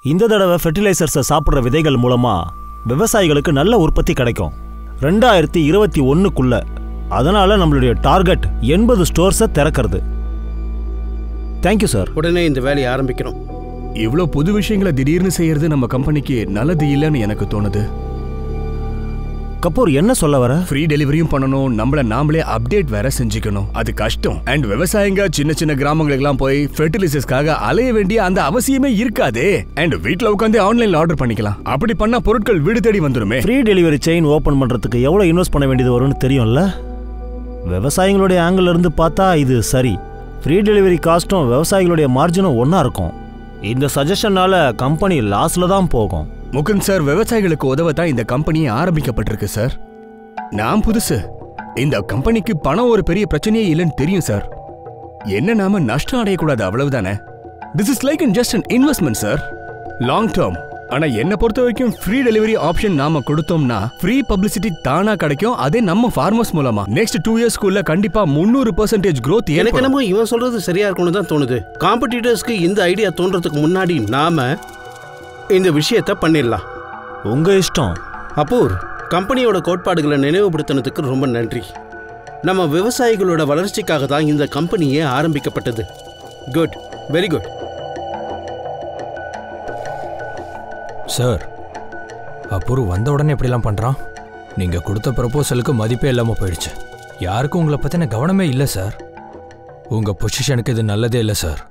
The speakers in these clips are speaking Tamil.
இந்த தடவை ஃபெர்டிலைசர்ஸை சாப்பிட்ற விதைகள் மூலமா விவசாயிகளுக்கு நல்ல உற்பத்தி கிடைக்கும் 2021க்குள்ள. அதனால நம்மளுடைய டார்கெட் 80 ஸ்டோர்ஸை திறக்கிறது. Thank you sir. உடனே இந்த வேலையை ஆரம்பிக்கணும். இவ்வளோ புது விஷயங்களை திடீர்னு செய்யறது நம்ம கம்பெனிக்கு நல்லது இல்லைன்னு எனக்கு தோணுது. கபூர் என்ன சொல்ல வர? ஃப்ரீ டெலிவரியும் பண்ணணும், நம்மள நாமளே அப்டேட் வேற செஞ்சுக்கணும். அது கஷ்டம். அண்ட் விவசாயிங்க சின்ன சின்ன கிராமங்களுக்கெல்லாம் போய் ஃபெர்டிலைசர்ஸ்க்காக அலைய வேண்டிய அந்த அவசியமே இருக்காதே. அண்ட் வீட்ல உட்காந்து ஆன்லைன்ல ஆர்டர் பண்ணிக்கலாம். அப்படி பண்ணா பொருட்கள் வீடு தேடி வந்துருமே. ஃப்ரீ டெலிவரி செயின் ஓபன் பண்றதுக்கு எவ்வளவு இன்வெஸ்ட் பண்ண வேண்டியது வரும்னு தெரியும்ல. விவசாயிகளுடைய ஆங்கிள் இருந்து பார்த்தா இது சரி. ஃப்ரீ டெலிவரி காஸ்ட்டும் விவசாயிகளுடைய மார்ஜினும் ஒன்னா இருக்கும். இந்த சஜஷனால கம்பெனி லாஸ்ல தான் போகும். முகுந்த் சார், விவசாயிகளுக்கு உதவத்தான் இந்த கம்பெனியே ஆரம்பிக்கப்பட்டிருக்கு சார். நான் புதுசு. இந்த கம்பெனிக்கு பணம் ஒரு பெரிய பிரச்சனையே இல்லைன்னு தெரியும் சார். என்ன நாம நஷ்டம் அடையக்கூடாது, அவ்வளவுதானே. This is like just an investment sir, long term. ஆனா என்ன பொறுத்த வரைக்கும் ஃப்ரீ டெலிவரி ஆப்ஷன் நாம கொடுத்தோம்னா ஃப்ரீ பப்ளிசிட்டி தானா கிடைக்கும். அதே நம்ம ஃபார்மர்ஸ் மூலமா நெக்ஸ்ட் 2 இயர்ஸ்க்குள்ள கண்டிப்பா 300% growth. எனக்கு என்னமோ இவன் சொல்றது சரியா இருக்கும்னு தான் தோணுது. காம்படிட்டர்ஸ்க்கு இந்த ஐடியா தோன்றதுக்கு முன்னாடி நாம இந்த விஷயத்தை பண்ணிடலாம். உங்க இஷ்டம். அப்பூர், கம்பெனியோட கோட்பாடுகளை நினைவுபடுத்தினதுக்கு ரொம்ப நன்றி. நம்ம விவசாயிகளோட வளர்ச்சிக்காக தான் இந்த கம்பெனியே ஆரம்பிக்கப்பட்டது. Good, very good. Sir, Apur வந்த உடனே எப்படிலாம் பண்ணுறான்? நீங்கள் கொடுத்த ப்ரப்போசலுக்கு மதிப்பே இல்லாமல் போயிடுச்சு. யாருக்கும் உங்களை பற்றின கவனமே இல்லை சார். உங்கள் பொசிஷனுக்கு இது நல்லதே இல்லை சார்.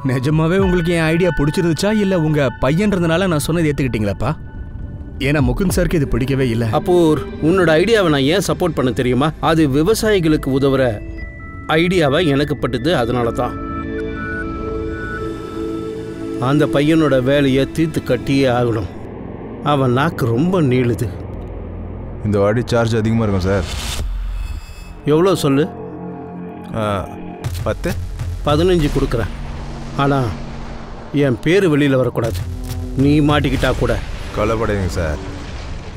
நிஜமாவே உங்களுக்கு என் ஐடியா பிடிச்சிருந்துச்சா இல்ல உங்க பையன்றதுனால நான் சொன்னதை ஏத்துக்கிட்டீங்களாப்பா? ஏன்னா முகுந்த் சாருக்கு இது பிடிக்கவே இல்லை. அப்பூர், உன்னோட ஐடியாவை நான் ஏன் சப்போர்ட் பண்ண தெரியுமா? அது விவசாயிகளுக்கு உதவுற ஐடியாவை எனக்கு பட்டுது, அதனால தான். அந்த பையனோட வேலையை தீர்த்து கட்டியே ஆகணும். அவன் நாக்கு ரொம்ப நீளுது. இந்த வாடி சார்ஜ் அதிகமாக இருக்கும் சார். எவ்வளோ சொல்லு? 10 15 கொடுக்குறேன். ஆனால் என் பேர் வெளியில் வரக்கூடாது. நீ மாட்டிக்கிட்டா கூட. கவலைப்படாதீங்க சார்,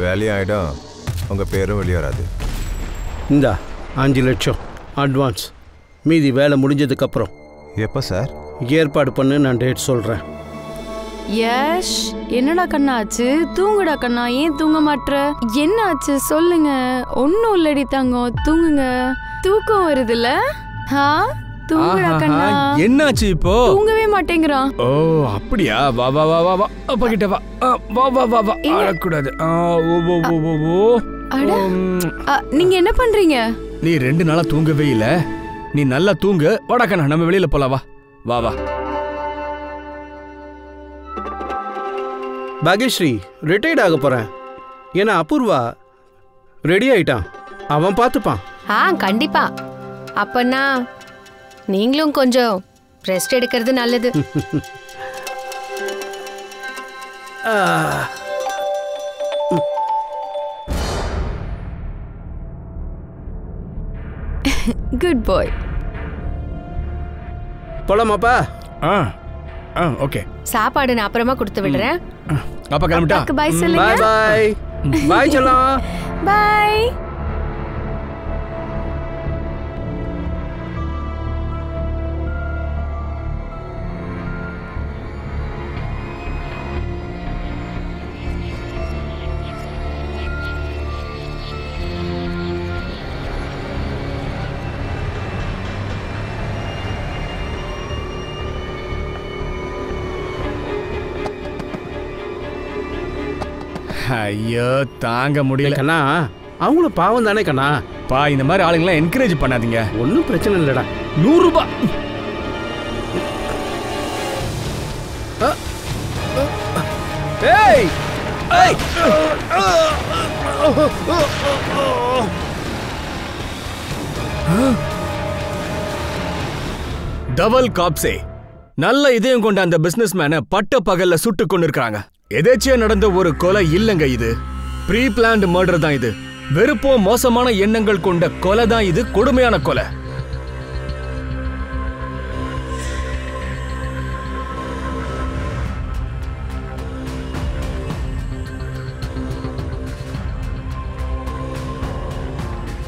வேலையும் ஆகிடும், உங்கள் பேரும் வெளியே வராது. இந்தா 5 லட்சம் அட்வான்ஸ். மீதி வேலை முடிஞ்சதுக்கப்புறம். எப்போ சார்? ஏற்பாடு பண்ணு, நான் டேட் சொல்கிறேன். யஷ், என்னடா கண்ணா ஆச்சு? தூங்குடா கண்ணா. ஏன் தூங்க மாட்ற? என்ன ஆச்சு சொல்லுங்க. ஒன்னும் இல்லடி தங்கம், தூங்குங்க. தூக்கம் வருதுல்ல? தூங்குடா கண்ணா. என்னாச்சு இப்போ? தூங்கவே மாட்டேங்கிறான். ஓ அப்படியா? வா வா வா வா வா அப்பா கிட்ட வா. வா வா வா வா. அழக்கூடாது. நீங்க என்ன பண்றீங்க? நீ 2 நாளா தூங்கவே இல்ல. நீ நல்லா தூங்கு. வாடா கண்ணா, நம்ம வெளியில போலாம். வா வா வா. பாக்யஸ்ரீ, ரிட்டையர்ட் ஆக போறேன். ஏன்னா அபூர்வா ரெடி ஆயிட்டான். அவன் பார்த்துப்பான். கண்டிப்பா. அப்பன்னா நீங்களும் கொஞ்சம் ரெஸ்ட் எடுக்கிறது நல்லது. Good boy. போலாமாப்பா? ஓகே. சாப்பாடு நான் அப்புறமா கொடுத்து விடுறேன். அப்பா கிளம்பிட்டா? பை சொல்லுங்க. Bye bye. பை செல்லம். பை. ஐயோ தாங்க முடியல கண்ணா. அவங்களும் பாவம் தானே கண்ணா. இந்த மாதிரி ஆளுங்களாம் என்கரேஜ் பண்ணாதீங்க. ஒன்றும் பிரச்சனை இல்லடா. 100 ரூபாய். ஏய் ஏய், டபுள் காப்ஸே. நல்ல இதயம் கொண்ட அந்த பிசினஸ் மேனை பட்ட பகல்ல சுட்டு கொண்டு இருக்காங்க. எதேச்சியா நடந்த ஒரு கொலை இல்லங்க இது. ப்ரீ பிளான்ட் மர்டர் தான் இது. வெறுப்போ மோசமான எண்ணங்கள் கொண்ட கொலை தான் இது. கொடுமையான கொலை.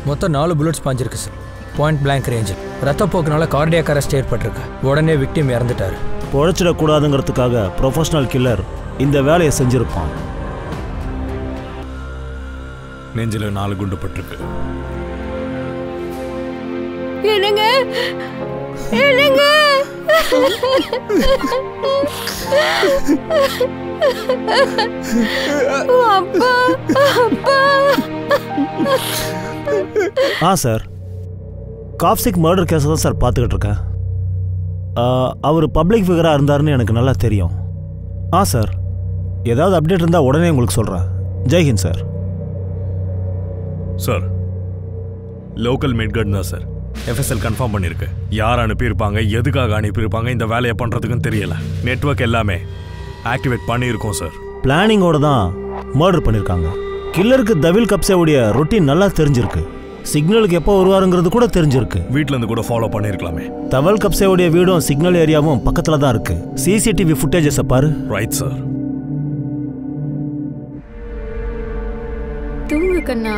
மொத்தம் 4 புல்லட்ஸ் பாஞ்சிருக்கு சார். Point blank range. ரத்தப்போக்குனால கார்டியாக் அரெஸ்ட் ஏற்பட்டிருக்கு. உடனே விக்டிம் இறந்துட்டாரு. பொழைச்சிடக்கூடாதுங்கிறதுக்காக ப்ரொஃபஷனல் கில்லர் இந்த வேலையை செஞ்சிருப்பான். நெஞ்சில 4 குண்டு பட்டிருக்கு. என்னங்க என்னங்க அப்பா அப்பா. சார், காப்சிக் மர்டர் கேஸை தான் சார் பார்த்துக்கிட்டு இருக்கேன். அவர் பப்ளிக் ஃபிகராக இருந்தாருன்னு எனக்கு நல்லா தெரியும். சார், ஏதாவது அப்டேட் இருந்தால் உடனே உங்களுக்கு சொல்கிறேன். ஜெய்ஹிந்த் சார். சார், லோக்கல் மிட்கட் தான் சார். எஃப்எஸ்எல் கன்ஃபார்ம் பண்ணியிருக்கு. யார் அனுப்பியிருப்பாங்க, எதுக்காக அனுப்பியிருப்பாங்க, இந்த வேலையை பண்ணுறதுக்கும் தெரியல. நெட்வொர்க் எல்லாமே ஆக்டிவேட் பண்ணியிருக்கோம் சார். பிளானிங்கோட தான் மர்டர் பண்ணியிருக்காங்க. கில்லருக்கு தவில் கப்சேவுடைய ரொட்டீன் நல்லா தெரிஞ்சிருக்கு. சிக்னலுக்கு எப்போ வருவாருங்கிறது கூட தெரிஞ்சிருக்கு. வீட்டிலேருந்து கூட ஃபாலோ பண்ணியிருக்கலாமே. தவல் கப்சேவுடைய வீடும் சிக்னல் ஏரியாவும் பக்கத்தில் தான் இருக்கு. சிசிடிவி ஃபுட்டேஜஸை பாரு. Right sir. தூங்கு கண்ணா.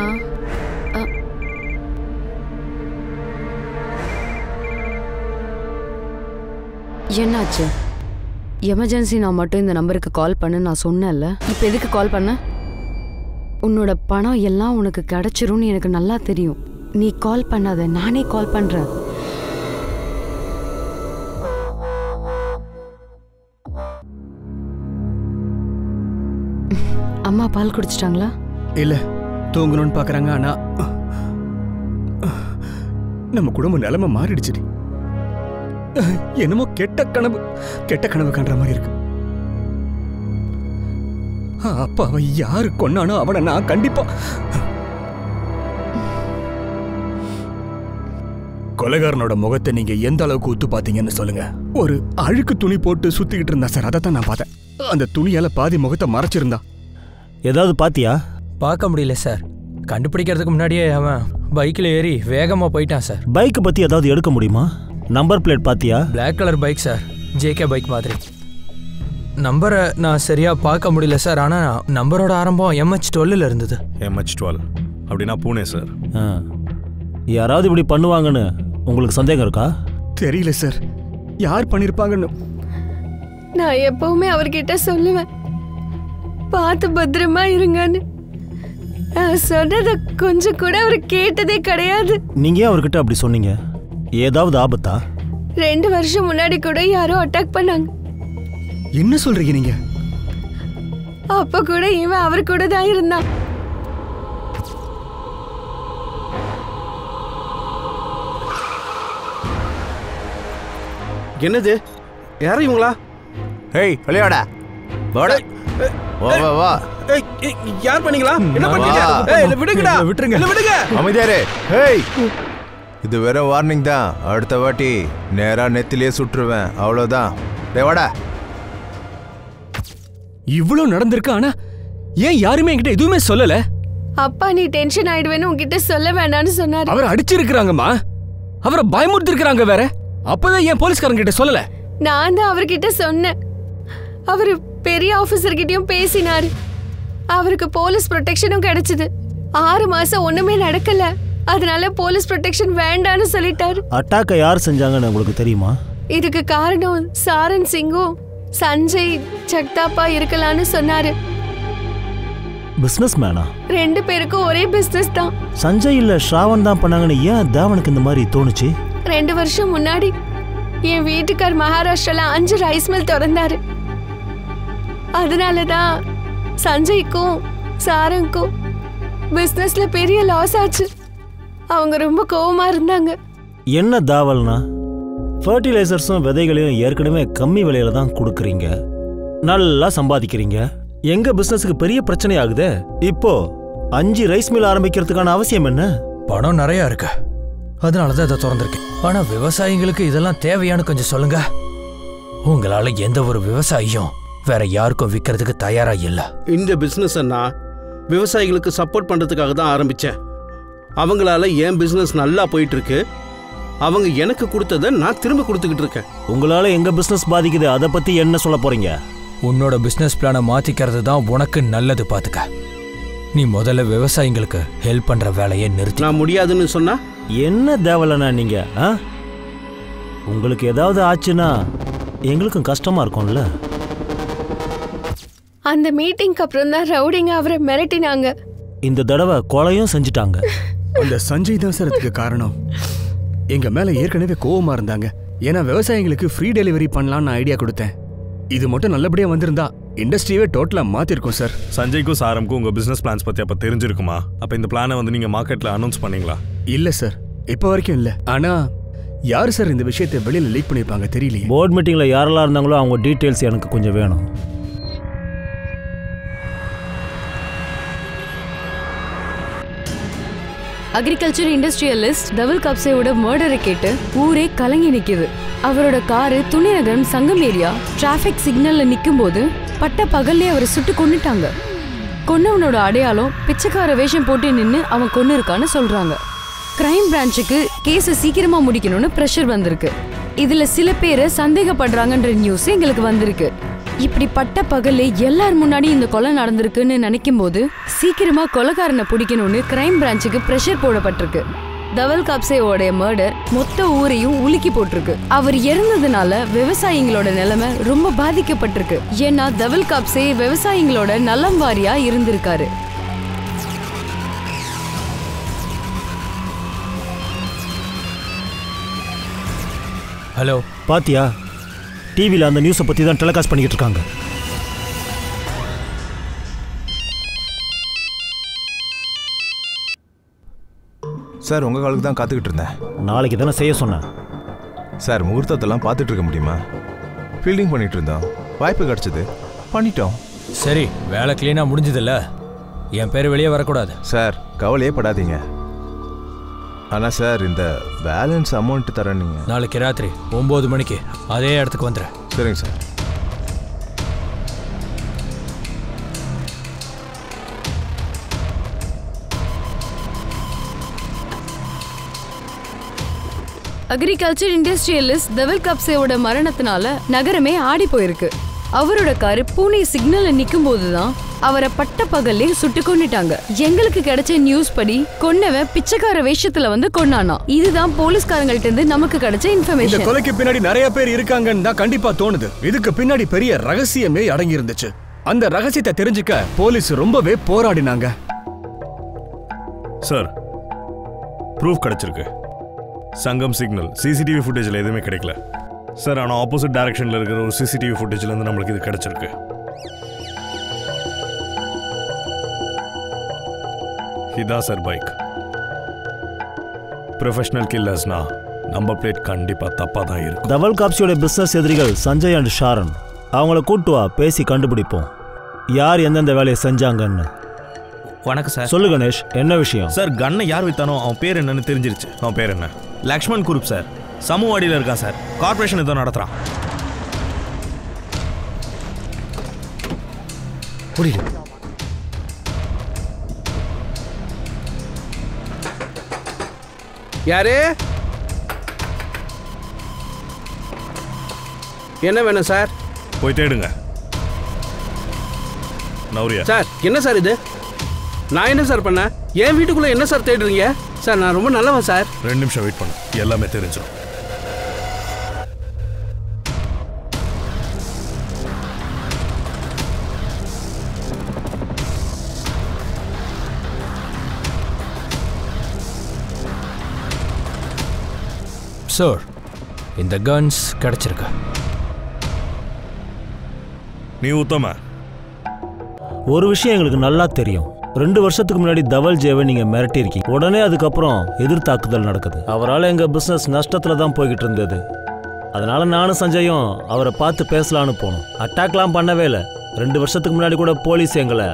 என்னாச்சு? எமர்ஜென்சி நான் மட்டும் இந்த நம்பருக்கு கால் பண்ண நான் சொன்னேன்ல. இப்போ எதுக்கு கால் பண்ண? உன்னோட பணம் எல்லாம் உனக்கு கிடைச்சிரும்னு எனக்கு நல்லா தெரியும். நீ கால் பண்ணாத, நானே கால் பண்றேன். அம்மா பால் குடிச்சிட்டாங்களா? இல்ல, தூங்கணும்னு பாக்குறாங்க. ஆனா நம்ம குடும்ப நிலைமை மாறிடுச்சு. என்னமோ கெட்ட கனவு காண்ற மாதிரி இருக்கு. அப்பாவை யாரு கொன்னானோ அவனை நான் கண்டிப்பா கொலைகாரனோட முகத்தை நீங்க எந்த அளவுக்கு ஊத்து பாத்தீங்கன்னு சொல்லுங்க. ஒரு அழுக்கு துணி போட்டு சுத்திக்கிட்டு இருந்தா சார், அதை தான் நான் பார்த்தேன். அந்த துணியால பாதி முகத்தை மறைச்சிருந்தா. ஏதாவது பாத்தியா? பார்க்க முடியல சார். கண்டுபிடிக்கிறதுக்கு முன்னாடியே அவன் பைக்கில் ஏறி வேகமாக போயிட்டான் சார். பைக்கை பற்றி ஏதாவது எடுக்க முடியுமா? நம்பர் பிளேட் பாத்தியா? Black colour bike sir, JK bike மாதிரி. நம்பரை நான் சரியாக பார்க்க முடியல சார். ஆனால் நம்பரோட ஆரம்பம் MH12 இருந்தது. MH12 அப்படின்னா பூனே சார். யாராவது இப்படி பண்ணுவாங்கன்னு உங்களுக்கு சந்தேகம் இருக்கா? தெரியல சார், யார் பண்ணிருப்பாங்கன்னு. நான் எப்பவுமே அவர்கிட்ட சொல்லுவேன், பார்த்து பத்திரமா இருங்கன்னு. சொன்னதை கொஞ்சம் கூட அவர் கேட்டதே கிடையாது. நீங்க ஏன் அவர்கிட்ட அப்படி சொன்னீங்க? ஏதாவது ஆபத்தா? 2 வருஷம் முன்னாடி கூட யாரோ அட்டாக் பண்ணாங்க. என்ன சொல்றீங்க நீங்க? அப்ப கூட இவன் அவர் கூட தான் இருந்தான். என்னது? யாரும் இவங்களா? ஹேய், விளையாடா வாடா. வா வா வா. யார் பண்ணீங்களா? என்ன பண்ணீங்க? ஏய், விடுங்கடா. விட்டுருங்க. என்ன விடுங்க. அமைதியாரே. ஹேய், இது வேற வார்னிங் தான். அடுத்த வாட்டி நேரா நெத்திலே சுட்டுருவேன். அவ்வளவுதான். டேய் வாடா. இவ்வளவு நடந்திருக்கு, ஆனா ஏன் யாருமே என்கிட்ட எதுவுமே சொல்லல? அப்பா நீ டென்ஷன் ஆயிடுவேன்னு உன்கிட்ட சொல்ல வேண்டாம்னு சொன்னாரு. அவரை அடிச்சிருக்கிறாங்கம்மா, அவரை பயமுறுத்தி இருக்காங்க. வேற அப்பதான் ஏன் போலீஸ்காரங்க கிட்ட சொல்லல? நான் தான் அவர்கிட்ட சொன்னேன். அவரு பெரிய ஆபீசர் கிட்டயும் பேசினாரு. அவருக்கு போலீஸ் ப்ரொடெக்ஷனும் கிடைச்சது. 6 மாசம் ஒண்ணுமே நடக்கல. அதனால போலீஸ் ப்ரொடெக்ஷன் வேண்டான்னு சொல்லிட்டாரு. அட்டாக்கை யார் செஞ்சாங்கன்னு உங்களுக்கு தெரியுமா? இதுக்கு காரணம் சாரன் சிங்கும் சஞ்சய் ஜக்தாப்பா இருக்கலாம்னு சொன்னாரு. பிசினஸ் மேனா? 2 பேருக்கும் ஒரே பிசினஸ் தான். சஞ்சய் இல்ல ஸ்ராவன் தான் பண்ணாங்கன்னு ஏன் தேவனுக்கு இந்த மாதிரி தோணுச்சு? 2 வருஷம் முன்னாடி என் வீட்டுக்கார் மகாராஷ்டிரால 5 ரைஸ் மில் திறந்தாரு. அதனாலதான் சஞ்சய்க்கும் சாரங்கும் பிசினஸ்ல பெரிய லாஸ் ஆச்சு. அவங்க ரொம்ப கோவமா இருந்தாங்க. என்ன தாவல்னா, ஃபர்டிலைசர்ஸும் விதைகளையும் ஏற்கனவே கம்மி விலையில தான் கொடுக்குறீங்க, நல்லா சம்பாதிக்கிறீங்க. எங்க பிசினஸுக்கு பெரிய பிரச்சனை ஆகுதே. இப்போ 5 ரைஸ் மில் ஆரம்பிக்கிறதுக்கான அவசியம் என்ன? பணம் நிறைய இருக்கு, அதனாலதான் இதை திறந்திருக்கேன். ஆனா விவசாயிங்களுக்கு இதெல்லாம் தேவையானு கொஞ்சம் சொல்லுங்க. உங்களால எந்த ஒரு விவசாயியும் வேற யாருக்கும் விற்கிறதுக்கு தயாரா இல்ல. இந்த பிசினஸ் நான் விவசாயிகளுக்கு சப்போர்ட் பண்றதுக்காக தான் ஆரம்பிச்சேன். அவங்களால என் பிசினஸ் நல்லா போயிட்டு இருக்கு. அவங்க எனக்கு கொடுத்ததை நான் திரும்ப கொடுத்துக்கிட்டு இருக்கேன். உங்களால எங்க பிசினஸ் பாதிக்குது, அதை பத்தி என்ன சொல்ல போறீங்க? உன்னோட பிசினஸ் பிளானை மாத்திக்கிறது தான் உனக்கு நல்லது. பாத்துக்க, நீ முதல்ல விவசாயிங்களுக்கு ஹெல்ப் பண்ற வேலையை நிறுத்தி. நான் முடியாதுன்னு சொன்னா என்ன தேவலண்ணா நீங்க? உங்களுக்கு ஏதாவது ஆச்சுன்னா எங்களுக்கும் கஷ்டமா இருக்கும்ல. அந்த மீட்டிங்க்கு அப்புறம் தான் ரவுடிங்க அவரை மிரட்டினாங்க. இந்த தடவை கொலையும் செஞ்சுட்டாங்க. அந்த சஞ்சய் தான் சார் அதுக்கு காரணம். எங்க மேல ஏற்கனவே கோவமா இருந்தாங்க. ஏன்னா விவசாயிகளுக்கு ஃப்ரீ டெலிவரி பண்ணலாம்னு ஐடியா கொடுத்தேன். இது மட்டும் நல்லபடியா வந்திருந்தா இண்டஸ்ட்ரியே டோட்டலா மாத்திருக்கும் சார். சஞ்சய்க்கும் சாரம்க்கும் உங்க பிசினஸ் பிளான்ஸ் பத்தி அப்ப தெரிஞ்சிருக்குமா? அப்ப இந்த பிளானை வந்து நீங்க மார்க்கெட்ல அனௌன்ஸ் பண்ணீங்களா? இல்ல சார், இப்ப வரைக்கும் இல்ல. ஆனா யாரு சார் இந்த விஷயத்தை வெளியில லீக் பண்ணிருப்பாங்க தெரியலையே. போர்ட் மீட்டிங்ல யாரெல்லாம் இருந்தாங்களோ அவங்க டீடைல்ஸ் எனக்கு கொஞ்சம் வேணும். அக்ரிகல்ச்சர் இண்டஸ்ட்ரியலிஸ்ட் தவல் கப்சேவோட மர்டரை கேட்டு ஊரே கலங்கி நிக்குது. அவரோட காரு துணிநகரம் சங்கம் ஏரியா டிராபிக் சிக்னல்ல நிக்கும் போது பட்ட பகல்லே அவரை சுட்டு கொன்னுட்டாங்க. கொன்னவனோட அடையாளம் பிச்சைக்கார வேஷம் போட்டு நின்னு அவன் கொன்னு இருக்கான்னு சொல்றாங்க. கிரைம் பிரான்ச்சுக்கு கேஸை சீக்கிரமா முடிக்கணும்னு பிரஷர் வந்திருக்கு. இதுல சில பேரை சந்தேகப்படுறாங்கன்ற நியூஸ் எங்களுக்கு வந்திருக்கு. இப்படி பட்ட பகல்ல எல்லார் முன்னாடி இந்த கொலை நடந்திருக்குன்னு நினைக்கும் போது சீக்கிரமா கொலைகாரனை பிடிக்கணும்னு கிரைம் பிரான்ச்சுக்கு பிரஷர் போடப்பட்டிருக்கு. தவல் கப்சேவோட மர்டர் மொத்த ஊரையும் உலுக்கி போட்டிருக்கு. அவர் இறந்ததுனால விவசாயிங்களோட நிலைமை ரொம்ப பாதிக்கப்பட்டிருக்கு. ஏன்னா தவல் கப்சே விவசாயிங்களோட நலம் வாரியா இருந்திருக்காரு. ஹலோ, பாத்தியா? டிவியில் அந்த நியூஸை பற்றி தான் டெலிகாஸ்ட் பண்ணிக்கிட்டு இருக்காங்க. சார் உங்கள் காலுக்கு தான் காத்துக்கிட்டு இருந்தேன். நாளைக்கு தானே செய்ய சொன்னேன். சார் முகூர்த்தத்தெல்லாம் பார்த்துட்டு இருக்க முடியுமா? ஃபீல்டிங் பண்ணிட்டு இருந்தோம், வாய்ப்பு கிடச்சிது, பண்ணிட்டோம். சரி, வேலை கிளீனாக முடிஞ்சதில்ல. என் பேர் வெளியே வரக்கூடாது. சார் கவலையே படாதீங்க. ஆனால் சார் இந்த பேலன்ஸ் அமௌண்ட் தரேன் நீங்கள். நாளைக்கு ராத்திரி 9 மணிக்கு அதே இடத்துக்கு வந்துடுறேன். சரிங்க சார். அக்ரிகல்ச்சர் இண்டஸ்ட்ரியலிஸ்ட் தவல் கப்சேவோட மரணத்தினால நகரமே ஆடி போயிருக்கு. அவரோட காரு பூனே சிக்னல்ல நிக்கும் போதுதான் அவரை பட்ட பகல்லே சுட்டு கொன்னுட்டாங்க. எங்களுக்கு கிடைச்ச நியூஸ் படி கொன்னவன் பிச்சைக்கார வேஷத்துல வந்து கொன்னானா. இதுதான் போலீஸ்காரங்கள்ட்ட இருந்து நமக்கு கிடைச்ச இன்ஃபர்மேஷன். இந்த கொலைக்கு பின்னாடி நிறைய பேர் இருக்காங்கன்னு தான் கண்டிப்பா தோணுது. இதுக்கு பின்னாடி பெரிய ரகசியமே அடங்கி இருந்துச்சு. அந்த ரகசியத்தை தெரிஞ்சுக்க போலீஸ் ரொம்பவே போராடினாங்க. சார், ப்ரூஃப் கிடைச்சிருக்கு. சங்கம் சிக்னல் சிசிடிவி ஃபுட்டேஜில் எதுவுமே கிடைக்கல சார். ஆனால் ஆப்போசிட் டைரக்ஷனில் இருக்கிற ஒரு சிசிடிவி ஃபுட்டேஜ்லேருந்து நம்மளுக்கு இது கிடைச்சிருக்கு. இதான் சார் பைக். ப்ரொஃபஷனல் கில்லர்ஸ்னா நம்பர் பிளேட் கண்டிப்பாக தப்பாக தான் இருக்கும். தவல் காப்ஸியோட பிஸ்னஸ் எதிரிகள் சஞ்சய் அண்ட் ஷாரன். அவங்கள கூட்டு வா, பேசி கண்டுபிடிப்போம் யார் எந்தெந்த வேலையை செஞ்சாங்கன்னு. வணக்கம் சார். சொல்லு கணேஷ், என்ன விஷயம்? சார், கண்ணை யார் வித்தானோ அவன் பேர் என்னன்னு தெரிஞ்சிருச்சு. அவன் பேர் என்ன? Lakshman group sir. சமூகவாடியில் இருக்கான் சார். கார்பரேஷன் ஏதோ நடத்துகிறான். புரியல. யாரு? என்ன வேணும் சார்? போய் தேடுங்க. நௌரியா சார், என்ன சார் இது? நான் என்ன சார் பண்ணேன்? என் வீட்டுக்குள்ள என்ன சார் தேடுறீங்க? சார், நான் ரொம்ப நல்லவன் சார். 2 நிமிஷம் வெயிட் பண்ணு, எல்லாமே தெரிஞ்சிடும். சார், இந்த கன்ஸ் கிடைச்சிருக்கா? நீ உத்தம. ஒரு விஷயம் எங்களுக்கு நல்லா தெரியும். 2 வருஷத்துக்கு முன்னாடி தவல் ஜேவை நீங்க மிரட்டியிருக்கீங்க. உடனே அதுக்கப்புறம் எதிர்த்தாக்குதல் நடக்குது. அவரால் எங்க பிசினஸ் நஷ்டத்துல தான் போய்கிட்டு இருந்தது. அதனால நானும் சஞ்சயும் அவரை பார்த்து பேசலான்னு போனோம். அட்டாக்லாம் பண்ணவே இல்லை. 2 வருஷத்துக்கு முன்னாடி கூட போலீஸ் எங்களை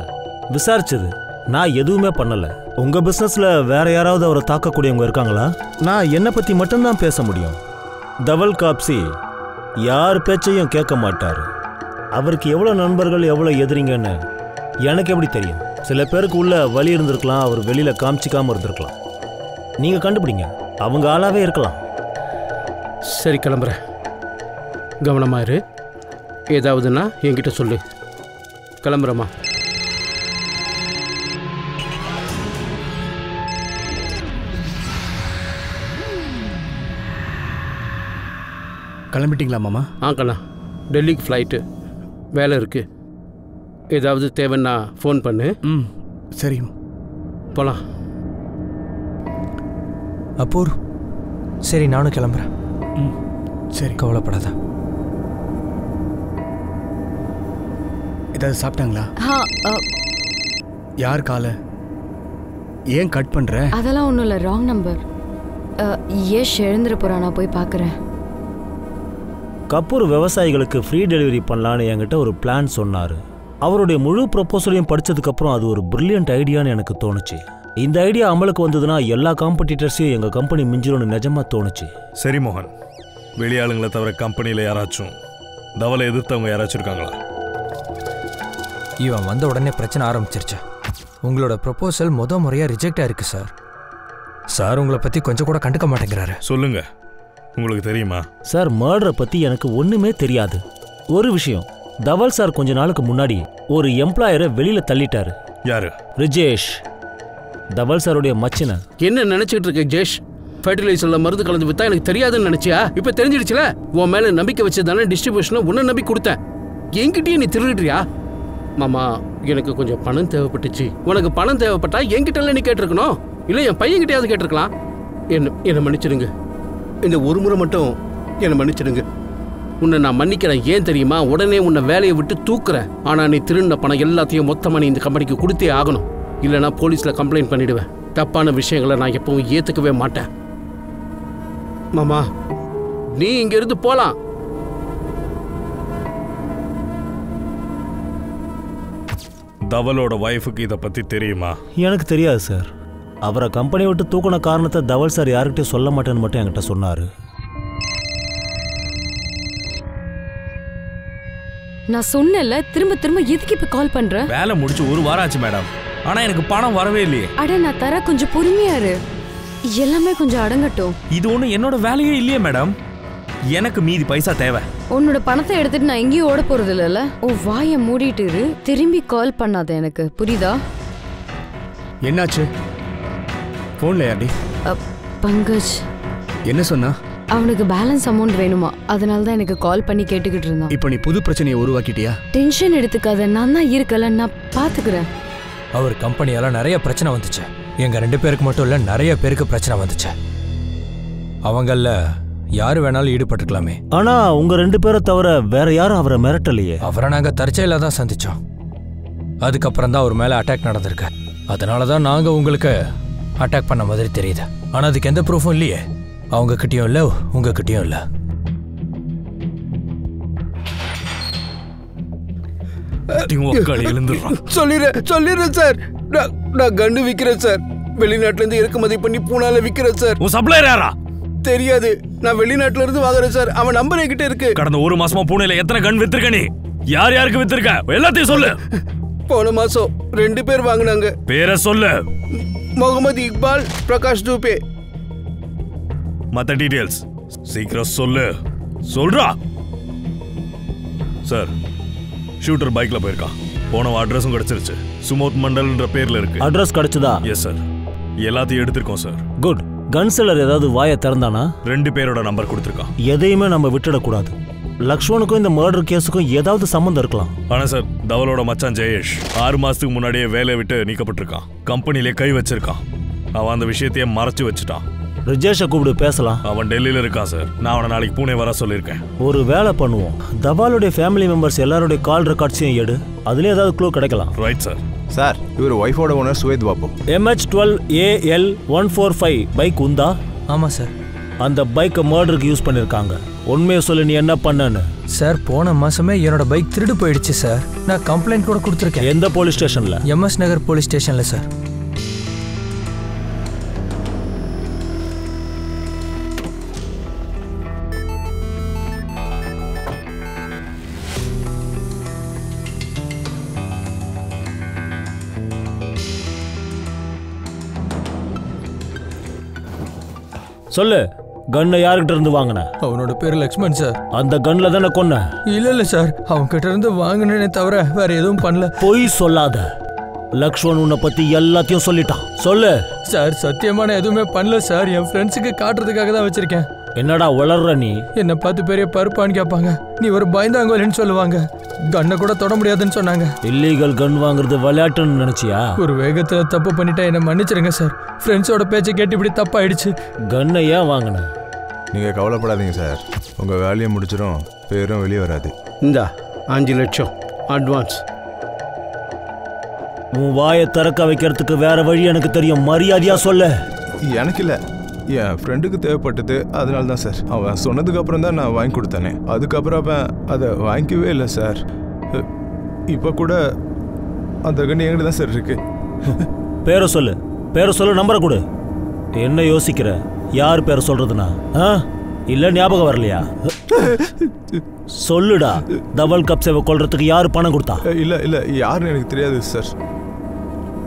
விசாரிச்சது. நான் எதுவுமே பண்ணல. உங்க பிசினஸ்ல வேற யாராவது அவரை தாக்கக்கூடியவங்க இருக்காங்களா? நான் என்னை பத்தி மட்டும்தான் பேச முடியும். தவல் காப்சி யார் பேச்சையும் கேட்க மாட்டாரு. அவருக்கு எவ்வளோ நண்பர்கள் எவ்வளோ எதிரிங்கன்னு எனக்கு எப்படி தெரியும்? சில பேருக்கு உள்ள வலி இருந்திருக்கலாம், அவர் வெளியில காமிச்சிக்காம இருந்திருக்கலாம். நீங்க கண்டுபிடிங்க. அவங்க ஆளாவே இருக்கலாம். சரி, கிளம்புறேன். கவனமா இரு. ஏதாவதுன்னா என்கிட்ட சொல்லு. கிளம்புறமா? கிளம்பிட்டீங்களா மாமா? கண்ணா, டெல்லிக்கு ஃப்ளைட்டு, வேலை இருக்குது. ஏதாவது தேவைன்னா ஃபோன் பண்ணு. சரி, போகலாம். அப்பூர், சரி நானும் கிளம்புறேன். சரி, கவலைப்படாத. ஏதாவது சாப்பிட்டாங்களா? யார் காலை ஏன் கட் பண்ற? அதெல்லாம் ஒன்றும் இல்லை, ராங் நம்பர். யஷ் எழுந்துட போகிறான், நான் போய் பார்க்குறேன். கபூர் விவசாயிகளுக்கு ஃப்ரீ டெலிவரி பண்ணலான்னு என்கிட்ட ஒரு பிளான் சொன்னார். அவருடைய முழு ப்ரொபோசலையும் படித்ததுக்கப்புறம் அது ஒரு பிரில்லியன்ட் ஐடியான்னு எனக்கு தோணுச்சு. இந்த ஐடியா அமலுக்கு வந்ததுன்னா எல்லா காம்படிட்டர்ஸையும் எங்கள் கம்பெனி மிஞ்சிடும்னு நிஜமாக தோணுச்சு. சரி மோகன், வெளியாளுங்களை தவிர கம்பெனியில் யாராச்சும் தவலை எதிர்த்தவங்க யாராச்சும் இருக்காங்களா? இவன் வந்த உடனே பிரச்சனை ஆரம்பிச்சிருச்சு. உங்களோட ப்ரொபோசல் முறையாக ரிஜெக்ட் ஆயிருக்கு சார். சார் உங்களை பற்றி கொஞ்சம் கூட கண்டுக்க மாட்டேங்கிறாரு. சொல்லுங்க, உங்களுக்கு தெரியுமா? சார், மர்டரை பற்றி எனக்கு ஒன்றுமே தெரியாது. ஒரு விஷயம், தவல் சார் கொஞ்ச நாளுக்கு முன்னாடி ஒரு எம்ப்ளாயரை வெளியில் தள்ளிட்டாரு. யாரு? ரிஜேஷ், தவல் சாருடைய மச்சின. என்ன நினச்சிக்கிட்டு இருக்க ஜேஷ்? ஃபர்டிலைசரில் மருந்து கலந்து விற்றா எனக்கு தெரியாதுன்னு நினச்சியா? இப்போ தெரிஞ்சிடுச்சுல. உன் மேலே நம்பிக்கை வச்சு தானே டிஸ்ட்ரிபியூஷனை உன்னை நம்பி கொடுத்தேன். என்கிட்டயே நீ திருடுறியா? மாமா, எனக்கு கொஞ்சம் பணம் தேவைப்பட்டுச்சு. உனக்கு பணம் தேவைப்பட்டா என்கிட்ட நீ கேட்டிருக்கணும், இல்லை என் பையன்கிட்டயாவது கேட்டிருக்கலாம். என்னை மன்னிச்சிடுங்க. இந்த ஒரு முறை மட்டும் என்னை மன்னிச்சிடுங்க. உன்னை நான் மன்னிக்கிறேன். ஏன் தெரியுமா? உடனே உன்னை வேலையை விட்டு தூக்குறேன். ஆனால் நீ திருடின பணம் எல்லாத்தையும் மொத்தமாக நீ இந்த கம்பெனிக்கு கொடுத்தே ஆகணும். இல்லைனா போலீஸில் கம்ப்ளைண்ட் பண்ணிடுவேன். தப்பான விஷயங்களை நான் எப்பவும் ஏற்றுக்கவே மாட்டேன். மாமா, நீ இங்கிருந்து போலாம். தவலோட வைஃபுக்கு இதை பற்றி தெரியுமா? எனக்கு தெரியாது சார். அவரை கம்பெனி விட்டு தூக்கின காரணத்தை தவல் சார் யாருக்கிட்டையும் சொல்ல மாட்டேன்னு மட்டும் என்கிட்ட சொன்னார். நான் சொன்னல, திரும்ப திரும்ப எதுக்கு இப்ப கால் பண்ற? வேலை முடிச்சு 1 வாரம் ஆச்சு மேடம், ஆனா எனக்கு பணம் வரவே இல்லையே. அட நான் தர, கொஞ்சம் பொறுமையா இரு. எல்லாமே கொஞ்சம் அடங்கட்டும். இது ஒண்ணு என்னோட வேலையே இல்லையே மேடம். எனக்கு மீதி பைசா தேவை. உன்னோட பணத்தை எடுத்துட்டு நான் எங்கேயும் ஓட போறது இல்லைல்ல. வாயை மூடிட்டு இரு, திரும்பி கால் பண்ணாத எனக்கு, புரியுதா? என்னாச்சு? போன்ல யாரடி? பங்கஜ். என்ன சொன்னா? அவனுக்கு பேலன்ஸ் அமௌண்ட் வேணுமா, அதனால தான் எனக்கு கால் பண்ணி கேட்டுக்கிட்டு இருந்தான். இப்போ நீ புது பிரச்சனையை உருவாக்கிட்டியா? டென்ஷன் எடுத்துக்காத, நான் தான் இருக்கல, நான் பாத்துக்கிறேன். அவர் கம்பெனியால நிறைய பிரச்சனை வந்துச்சு. எங்க 2 பேருக்கு மட்டும் இல்ல, நிறைய பேருக்கு பிரச்சனை வந்துச்சு. அவங்கள யாரு வேணாலும் ஈடுபட்டுக்கலாமே. ஆனா உங்க 2 பேரை தவிர வேற யாரும் அவரை மிரட்டலையே. அவரை நாங்க தற்செயலா தான் சந்திச்சோம். அதுக்கப்புறம் தான் அவர் மேல அட்டாக் நடந்திருக்கு. அதனாலதான் நாங்க உங்களுக்கு அட்டாக் பண்ண மாதிரி தெரியுது. ஆனா அதுக்கு எந்த ப்ரூஃபும் இல்லையே. அவங்க கிட்டயும் இல்ல, உங்க கிட்டயும் இல்ல. சொல்லிடுறேன் சார். நான் கண்டு விற்கிறேன் சார். வெளிநாட்டுல இருந்து இறக்குமதி பண்ணி பூனால விற்கிறேன் சார். உன் சப்ளையர் யாரா? தெரியாது. நான் வெளிநாட்டுல இருந்து வாங்குறேன் சார். அவன் நம்பர் என்கிட்ட இருக்கு. கடந்த 1 மாசமா பூனேல எத்தனை கன் வித்திருக்க நீ? யார் யாருக்கு வித்திருக்க? எல்லாத்தையும் சொல்லு. போன மாசம் 2 பேர் வாங்கினாங்க. பேரை சொல்லு. முகமது இக்பால், பிரகாஷ் தூபே. மத்த டீடைல்ஸ் சீக்கிரம் சொல்லு. சொல்றா. சார், ஷூட்டர் பைக்ல போயிருக்கான். போன அட்ரஸும் கிடைச்சிருச்சு. சுமோத் மண்டல்ன்ற பேர்ல இருக்கு. அட்ரஸ் கிடைச்சதா? எஸ் சார், எல்லாத்தையும் எடுத்திருக்கோம் சார். குட். கன் செல்லர் ஏதாவது வாயை திறந்தானா? 2 பேரோட நம்பர் கொடுத்துருக்கான். எதையுமே நம்ம விட்டுடக்கூடாது. லக்ஷ்மணுக்கும் இந்த மர்டர் கேஸுக்கும் ஏதாவது சம்மந்தம் இருக்கலாம். ஆனா சார், தவலோட மச்சான் ஜெயேஷ் 6 மாசத்துக்கு முன்னாடியே வேலையை விட்டு நீக்கப்பட்டிருக்கான். கம்பெனிலே கை வச்சிருக்கான். அவன் அந்த விஷயத்தையே மறைச்சு வச்சுட்டான். ரிஜேஷை கூப்பிடு, பேசலாம். அவன் டெல்லியில இருக்கான் சார். நான் அவனை நாளைக்கு பூனே வர சொல்லியிருக்கேன். ஒரு வேலை பண்ணுவோம். தவாலுடைய ஃபேமிலி மெம்பர்ஸ் எல்லாருடைய கால் ரெக்கார்ட்ஸையும் எடு. அதுல ஏதாவது க்ளூ கிடைக்கலாம். Right sir. சார், இவர் ஒய்ஃபோட ஓனர் சுவேத் பாபு. MH12AL145 பைக் உண்டா? ஆமா சார். அந்த பைக்கை மர்டருக்கு யூஸ் பண்ணிருக்காங்க. உண்மையை சொல்லு, நீ என்ன பண்ணன்னு? சார், போன மாசமே என்னோட பைக் திருடு போயிடுச்சு சார். நான் கம்ப்ளைண்ட் கூட கொடுத்துருக்கேன். எந்த போலீஸ் ஸ்டேஷன்ல? MS நகர் போலீஸ் ஸ்டேஷன்ல சார். சொல்லு, கன்னை யார்கிட்ட இருந்து வாங்கின? அவனோட பேர் லக்ஷ்மண் சார். அந்த கன்ல தானே கொன்ன? இல்ல சார், அவன் கிட்ட இருந்து வாங்கினே தவிர வேற எதுவும் பண்ணல. பொய் சொல்லாத. லக்ஷ்மண் உன்னை பத்தி எல்லாத்தையும் சொல்லிட்டான். சொல்லு. சார், சத்தியமான எதுவுமே பண்ணல சார். என் ஃப்ரெண்ட்ஸுக்கு காட்டுறதுக்காக தான் வச்சிருக்கேன். என்னடா உளர்ற நீ? என்னை பார்த்து பெரிய பருப்பான்னு கேட்பாங்க. நீ ஒரு பயந்தாங்கோலின்னு சொல்லுவாங்க. கண்ணை கூட தொட முடியாதுன்னு சொன்னாங்க. இல்லீகல் கன் வாங்குறது விளையாட்டுன்னு நினைச்சியா? ஒரு வேகத்துல தப்பு பண்ணிட்டா என்ன மன்னிச்சிருங்க சார். ஃப்ரெண்ட்ஸோட பேச்சை கேட்டு இப்படி தப்பாயிடுச்சு. கன்னை ஏன் வாங்கின? நீங்கள் கவலைப்படாதீங்க சார், உங்கள் வேலையை முடிச்சிடும், பேரும் வெளியே வராது. இந்தா 5 லட்சம் அட்வான்ஸ். உன் வாயை திறக்க வைக்கிறதுக்கு வேற வழி எனக்கு தெரியும். மரியாதையா சொல்ல. எனக்கு இல்லை, என் ஃப்ரெண்டுக்கு தேவைப்பட்டது, அதனால தான் சார். அவன் சொன்னதுக்கு அப்புறம் தான் நான் வாங்கி கொடுத்தேனே. அதுக்கப்புறம் அவன் அதை வாங்கிக்கவே இல்லை சார். இப்போ கூட அந்த கண்ணு என்கிட்ட தான் சார் இருக்கு. பேரை சொல்லு, பேரை சொல்லு, நம்பரை கொடு. என்ன யோசிக்கிற? யார் பேரை சொல்றதுனா? இல்ல ஞாபகம் வரலையா? சொல்லுடா. தவல் கப்சேவை கொல்றதுக்கு யாரு பணம் கொடுத்தா? இல்லை இல்லை, யாருன்னு எனக்கு தெரியாது சார்.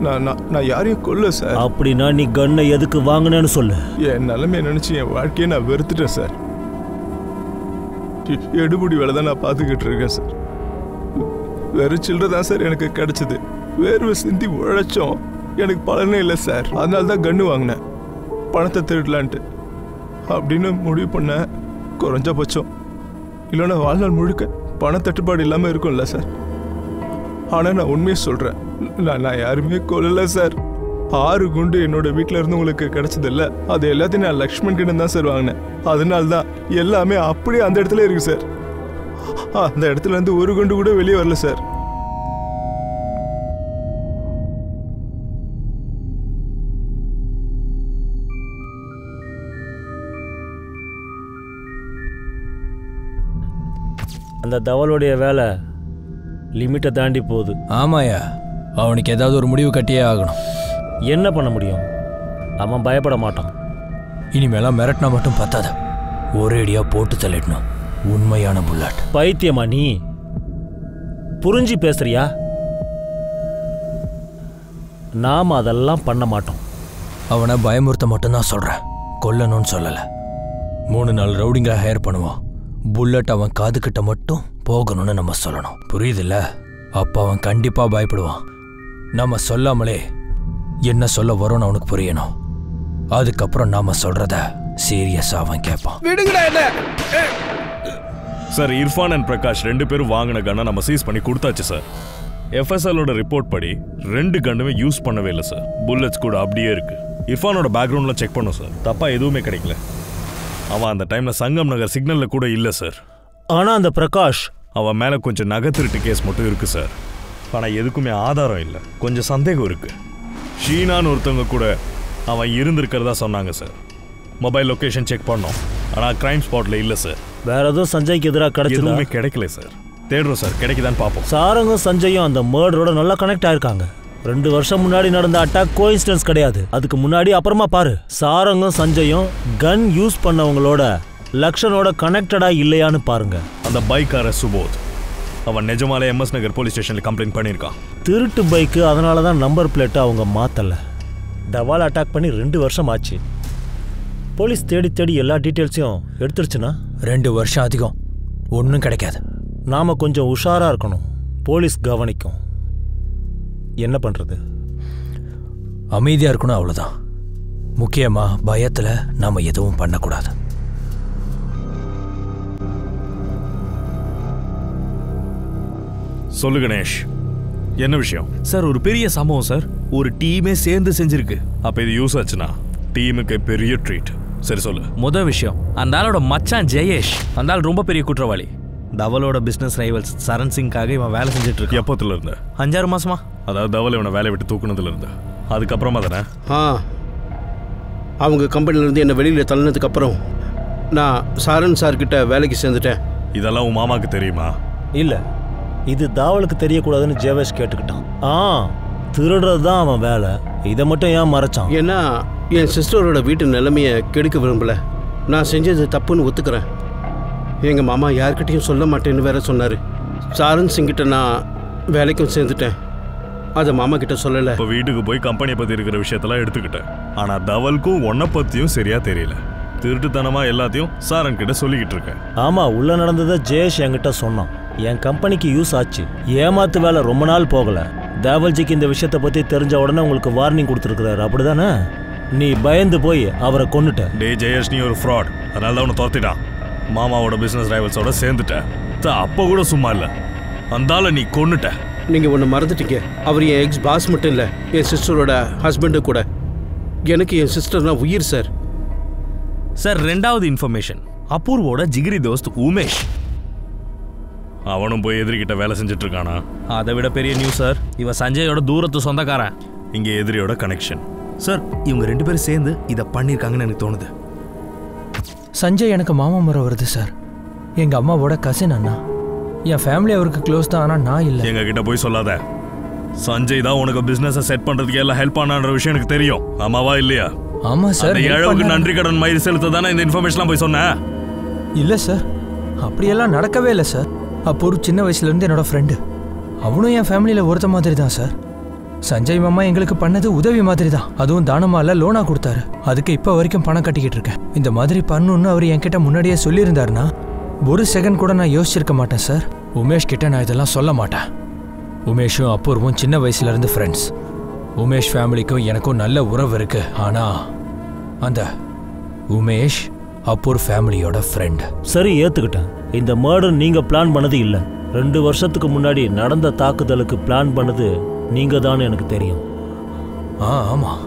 நான் யாரையும் கொல்ல சார். அப்படின்னா நீ கன்னை எதுக்கு வாங்கினேன்னு சொல்லு. என் நிலைமையை நினைச்சு என் வாழ்க்கையை நான் வெறுத்துட்டேன் சார். எடுபடி வேலை தான் நான் பார்த்துக்கிட்டு இருக்கேன் சார். வேறு சில்லறை தான் சார் எனக்கு கிடைச்சது. வேர்வை சிந்தி உழைச்சோம், எனக்கு பலனே இல்லை சார். அதனால தான் கன்று வாங்கினேன், பணத்தை திருடலான்ட்டு. அப்படின்னு முடிவு பண்ண குறைஞ்சபட்சம் இல்லைன்னா வாழ்நாள் முழுக்க பண தட்டுப்பாடு இல்லாமல் இருக்கும்ல சார். ஆனால் நான் உண்மையை சொல்கிறேன், நான் யாருமே கொல்லலை சார். 6 குண்டு என்னோட வீட்டில் இருந்து உங்களுக்கு கிடைச்சதில்ல, அது எல்லாத்தையும் நான் லக்ஷ்மண் கிட்ட தான் சார் வாங்கினேன். அதனால தான் எல்லாமே அப்படியே அந்த இடத்துல இருக்கு சார். அந்த இடத்துல இருந்து 1 குண்டு கூட வெளியே வரல சார். அந்த தவளுடைய வேலை லிமிட்டை தாண்டி போகுது. ஆமாயா, அவனுக்கு ஏதாவது ஒரு முடிவு கட்டியே ஆகணும். என்ன பண்ண முடியும்? அவன் பயப்பட மாட்டான். இனிமேலாம் மிரட்டினா மட்டும் பத்தாத, ஒரேடியா போட்டு தள்ளிடணும். உண்மையான புல்லட். பைத்தியமா நீ? புரிஞ்சு பேசுறியா? நாம அதெல்லாம் பண்ண மாட்டோம். அவனை பயமுறுத்த மட்டும்தான் சொல்றேன், கொல்லணும்னு சொல்லல. 3-4 ரவுடிங்களை ஹையர் பண்ணுவோம். புல்லட் அவன் காதுகிட்ட மட்டும் போகணும்னு நம்ம சொல்லணும். புரியுதுல்ல? அப்ப அவன் கண்டிப்பா பயப்படுவான். நம்ம சொல்லாமலே என்ன சொல்ல வரும்னு அவனுக்கு புரியணும். அதுக்கப்புறம் நாம சொல்றத சீரியஸா அவன் கேட்பான். சார், இர்ஃபான் அண்ட் பிரகாஷ் 2 பேரும் வாங்கின கண்ணை நம்ம சீஸ் பண்ணி கொடுத்தாச்சு சார். எஃப்எஸ்எல்லோட ரிப்போர்ட் படி 2 கண்ணுமே யூஸ் பண்ணவே இல்லை சார். புல்லட்ஸ் கூட அப்படியே இருக்கு. இர்ஃபானோட பேக்ரவுண்டில் செக் பண்ணோம் சார், தப்பா எதுவுமே கிடைக்கல. அவன் அந்த டைம்ல சங்கம் நகர் சிக்னல்ல கூட இல்லை சார். ஆனா அந்த பிரகாஷ், அவன் மேல கொஞ்சம் நகை திருட்டு கேஸ் மட்டும் இருக்கு சார். ஆனா எதுக்குமே ஆதாரம் இல்லை, கொஞ்சம் சந்தேகம் இருக்கு. ஷீனான்னு ஒருத்தவங்க கூட அவன் இருந்திருக்கிறதா சொன்னாங்க சார். மொபைல் லொகேஷன் செக் பண்ணோம், ஆனா கிரைம் ஸ்பாட்ல இல்லை சார். வேற எதுவும் சஞ்சய்க்கு எதிராக கிடைச்சது? எதுவுமே கிடைக்கல சார். தேடுறோம் சார், கிடைக்குதான்னு பார்ப்போம். சாரங்கும் சஞ்சயும் அந்த மர்டரோட நல்லா கனெக்ட் ஆயிருக்காங்க. 2 வருஷம் முன்னாடி நடந்த அட்டாக் கோஇன்சிடென்ஸ் கிடையாது. அதுக்கு முன்னாடி அப்புறமா பாரு, சாரங்கும் சஞ்சயும் கன் யூஸ் பண்ணவங்களோட லக்ஷனோட கனெக்டடா இல்லையான்னு பாருங்க. அந்த பைக்கார சுபோத், அவன் நிஜமாலே எம்எஸ் நகர் போலீஸ் ஸ்டேஷன்ல கம்ப்ளைண்ட் பண்ணியிருக்கான். திருட்டு பைக்கு, அதனால தான் நம்பர் பிளேட்டை அவங்க மாத்தல. தவால் அட்டாக் பண்ணி 2 வருஷம் ஆச்சு. போலீஸ் தேடி தேடி எல்லா டீட்டெயில்ஸையும் எடுத்துருச்சுன்னா 2 வருஷம் அதிகம், ஒன்றும் கிடைக்காது. நாம கொஞ்சம் உஷாரா இருக்கணும். போலீஸ் கவனிக்கும். என்ன பண்றது? அமைதியா இருக்கணும், அவ்வளவுதான். முக்கியமா பயத்துல நாம எதுவும் பண்ணக்கூடாது. சொல்லு கணேஷ், என்ன விஷயம்? சார், ஒரு பெரிய சம்பவம் சார். ஒரு டீமே சேர்ந்து செஞ்சிருக்கு. அப்ப இது யூஸ் ஆச்சுன்னா டீமுக்கு பெரிய ட்ரீட். சரி சொல்லு. முதல் விஷயம், அந்த ஆளோட மச்சான் ஜெயேஷ், அந்த ஆள் ரொம்ப பெரிய குற்றவாளி. தவலோட பிசினஸ் ரைவல்ஸ் சரண் சிங்காக இவன் வேலை செஞ்சுட்டு இருக்கு. எப்பத்துல இருந்த? 5-6 மாசமா. அதாவது தவல் இவனை வேலையை விட்டு தூக்குனதுல இருந்து. அதுக்கப்புறமா தானே? அவங்க கம்பெனிலேருந்து என்னை வெளியில் தள்ளினதுக்கு அப்புறம் நான் சாரன் சார்கிட்ட வேலைக்கு சேர்ந்துட்டேன். இதெல்லாம் உன் மாமாவுக்கு தெரியுமா? இல்லை, இது தாவலுக்கு தெரியக்கூடாதுன்னு ஜேவேஷ் கேட்டுக்கிட்டான். திருடுறது தான் அவன் வேலை. இதை மட்டும் ஏன் மறைச்சான்? ஏன்னா என் சிஸ்டரோட வீட்டு நிலைமையை கெடுக்க விரும்பல. நான் செஞ்சது தப்புன்னு ஒத்துக்கிறேன். எங்கள் மாமா யார்கிட்டையும் சொல்ல மாட்டேன்னு வேற சொன்னார். சாரன் சிங்கிட்ட நான் வேலைக்கும் சேர்ந்துட்டேன். அதை மாமா கிட்ட சொல்லலை. இப்போ வீட்டுக்கு போய் கம்பெனியை பற்றி இருக்கிற விஷயத்தெல்லாம் எடுத்துக்கிட்டேன். ஆனால் தவலுக்கும் உன்னை பற்றியும் சரியா தெரியல. திருட்டுத்தனமா எல்லாத்தையும் சாரன் கிட்ட சொல்லிக்கிட்டு இருக்கேன். ஆமாம், உள்ள நடந்ததை ஜெயேஷ் என்கிட்ட சொன்னான். என் கம்பெனிக்கு யூஸ் ஆச்சு. ஏமாத்து வேலை ரொம்ப நாள் போகலை. தேவல்ஜிக்கு இந்த விஷயத்தை பற்றி தெரிஞ்ச உடனே உங்களுக்கு வார்னிங் கொடுத்துருக்குறாரு, அப்படிதானே? நீ பயந்து போய் அவரை கொன்னுட்ட. டே ஜெயேஷ், நீ ஒரு ஃப்ராட். அதனால தான் உன்னை துரத்திட்டான். மாமாவோட பிசினஸ் ரைவல்ஸோட சேர்ந்துட்ட. அப்போ கூட சும்மா இல்லை, அந்தால நீ கொன்னுட்ட. நீங்கள் ஒன்று மறந்துட்டீங்க. அவர் என் எக்ஸ் பாஸ் மட்டும் இல்லை, என் சிஸ்டரோட ஹஸ்பண்டு கூட. எனக்கு என் சிஸ்டர்னா உயிர் சார். சார், ரெண்டாவது இன்ஃபர்மேஷன், அபூர்வோட ஜிகிரி தோஸ்த் உமேஷ். அவனும் போய் எதிரிகிட்ட வேலை செஞ்சுட்டு இருக்கானா? அதை விட பெரிய நியூஸ் சார், இவன் சஞ்சயோட தூரத்து சொந்தக்காரன். இங்கே எதிரியோட கனெக்ஷன். சார், இவங்க 2 பேரும் சேர்ந்து இதை பண்ணியிருக்காங்கன்னு எனக்கு தோணுது. சஞ்சய் எனக்கு மாமா முறை வருது சார். எங்கள் அம்மாவோட கசின் அண்ணா. என் ஃபேமிலி அவருக்கு க்ளோஸ் தான், ஆனால் நான் இல்லை. எங்க கிட்ட போய் சொல்லாத. சஞ்சய் தான் உனக்கு பிசினஸை செட் பண்றதுக்கு எல்லாம் ஹெல்ப் பண்ணான்ற விஷயம் எனக்கு தெரியும். ஆமாவா இல்லையா? ஆமாம் சார். ஏழவுக்கு நன்றி கடன் மயிர் செலுத்த தானே இந்த இன்ஃபர்மேஷன்லாம் போய் சொன்னேன். இல்லை சார், அப்படியெல்லாம் நடக்கவே இல்லை சார். அப்போ சின்ன வயசுலேருந்து என்னோட ஃப்ரெண்டு. அவனும் என் ஃபேமிலியில் ஒருத்த மாதிரி தான் சார். சஞ்சய் மாமா எங்களுக்கு பண்ணது உதவி மாதிரி தான். அதுவும் தானமா இல்லை, லோனா கொடுத்தாரு. அதுக்கு இப்போ வரைக்கும் பணம் கட்டிக்கிட்டு இருக்கேன். இந்த மாதிரி பண்ணணும்னு அவர் என்கிட்ட முன்னாடியே சொல்லியிருந்தாருன்னா ஒரு செகண்ட் கூட நான் யோசிச்சிருக்க மாட்டேன் சார். உமேஷ் கிட்ட நான் இதெல்லாம் சொல்ல மாட்டேன். உமேஷும் அபூர்வும் சின்ன வயசுலேருந்து ஃப்ரெண்ட்ஸ். உமேஷ் ஃபேமிலிக்கும் எனக்கும் நல்ல உறவு இருக்கு. ஆனால் அந்த உமேஷ் அபூர் ஃபேமிலியோட ஃப்ரெண்ட். சரி, ஏற்றுக்கிட்டேன். இந்த மர்டர் நீங்கள் பிளான் பண்ணது இல்லை. 2 வருஷத்துக்கு முன்னாடி நடந்த தாக்குதலுக்கு பிளான் பண்ணது நீங்கள் தான் எனக்கு தெரியும். ஆமாம்,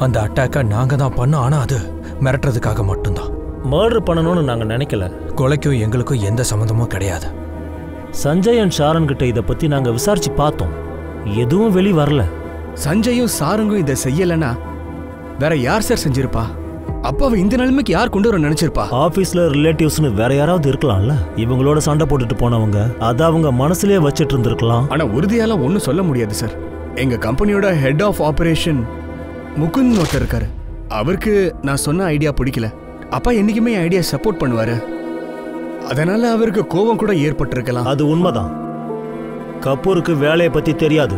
அந்த அட்டாக்கை நாங்கள் தான் பண்ணோம். ஆனால் அது மிரட்டுறதுக்காக மட்டும்தான். மர்டர் பண்ணணும்னு நாங்கள் நினைக்கல. கொலைக்கும் எங்களுக்கும் எந்த சம்மந்தமும் கிடையாது. சஞ்சய் அண்ட் ஷாரன் கிட்ட இதை பற்றி நாங்கள் விசாரிச்சு பார்த்தோம். எதுவும் வெளி வரல. சஞ்சயும் சாருங்கும் இதை செய்யலைன்னா வேற யார் சார் செஞ்சிருப்பா? அப்பாவை இந்த நிலைமைக்கு யார் கொண்டு வர நினைச்சிருப்பா? ஆஃபீஸில் ரிலேட்டிவ்ஸ்னு வேற யாராவது இருக்கலாம்ல. இவங்களோட சண்டை போட்டுட்டு போனவங்க அதை அவங்க மனசுலேயே வச்சுட்டு இருந்திருக்கலாம். ஆனால் உறுதியாலாம் ஒன்றும் சொல்ல முடியாது சார். எங்கள் கம்பெனியோட ஹெட் ஆஃப் ஆப்ரேஷன் முகுந்த் ஒருத்தர் இருக்காரு. அவருக்கு நான் சொன்ன ஐடியா பிடிக்கல. அப்பா என்னைக்குமே ஐடியா சப்போர்ட் பண்ணுவாரு. அதனால அவருக்கு கோபம் கூட ஏற்பட்டிருக்கலாம். அது உண்மைதான். கபூருக்கு வேலையை பற்றி தெரியாது.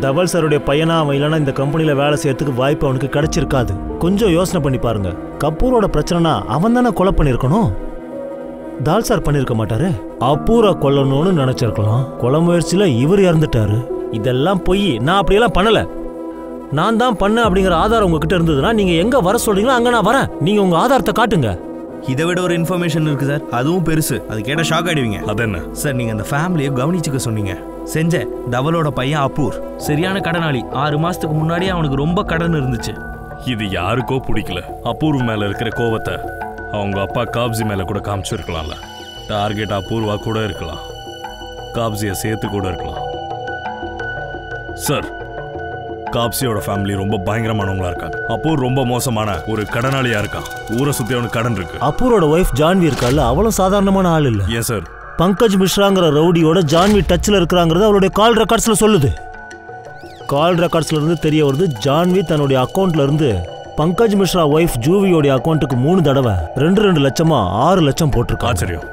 தவல் சாருடைய பையனா அவன் இல்லைன்னா இந்த கம்பெனியில் வேலை செய்யறதுக்கு வாய்ப்பு அவனுக்கு கிடைச்சிருக்காது. கொஞ்சம் யோசனை பண்ணி பாருங்க. கபூரோட பிரச்சனைனா அவன் தானே கொலை பண்ணியிருக்கணும். தால் சார் பண்ணியிருக்க மாட்டாரு. அபூரை கொல்லணும்னு நினைச்சிருக்கலாம். கொலை முயற்சியில் இவர் இறந்துட்டாரு. இதெல்லாம் பொய். நான் அப்படியெல்லாம் பண்ணல. நான் தான் பண்ண அப்படிங்கிற ஆதாரம் உங்ககிட்ட இருந்ததுன்னா நீங்க எங்க வர சொல்றீங்களோ அங்க நான் வரேன். நீங்க உங்க ஆதாரத்தை காட்டுங்க. இதை விட ஒரு இன்ஃபர்மேஷன் இருக்கு சார், அதுவும் பெருசு. அது கேட்டால் ஷாக் ஆயிடுவீங்க. அது என்ன சார்? நீங்கள் அந்த ஃபேமிலியை கவனிச்சுக்க சொன்னீங்க. செஞ்ச தவலோட பையன் அபூர் சரியான கடனாளி. 6 மாசத்துக்கு முன்னாடியே அவனுக்கு ரொம்ப கடன் இருந்துச்சு. இது யாருக்கோ பிடிக்கல. அபூர்வ மேல இருக்கிற கோவத்தை அவங்க அப்பா காப்ஸி மேல கூட காமிச்சிருக்கலாம்ல. டார்கெட் அபூர்வா கூட இருக்கலாம், காப்ஸியை சேர்த்து கூட இருக்கலாம். சார், காப்ஸியோட ஃபேமிலி ரொம்ப பயங்கரமானவங்களா இருக்காங்க. அபூர் ரொம்ப மோசமான ஒரு கடனாளியா இருக்கான். ஊரை சுத்தி அவனுக்கு கடன் இருக்கு. அபூரோட ஒய்ஃப் ஜான்வி இருக்கால, அவளும் சாதாரணமான ஆள் இல்ல. ஏன் சார்? பங்கஜ் மிஸ்ராங்கிற ரவுடியோட ஜான்வி டச்சில் இருக்கிறாங்கிறது அவளுடைய கால் ரெக்கார்ட்ஸில் சொல்லுது. கால் ரெக்கார்ட்ஸ்ல இருந்து தெரிய வருது, ஜான்வி தன்னுடைய அக்கௌண்ட்ல இருந்து பங்கஜ் மிஸ்ரா ஒய்ஃப் ஜூவியோடைய அக்கௌண்ட்டுக்கு 3 தடவை 2 லட்சமா 6 லட்சம் போட்டிருக்கா. ஆச்சரியம்.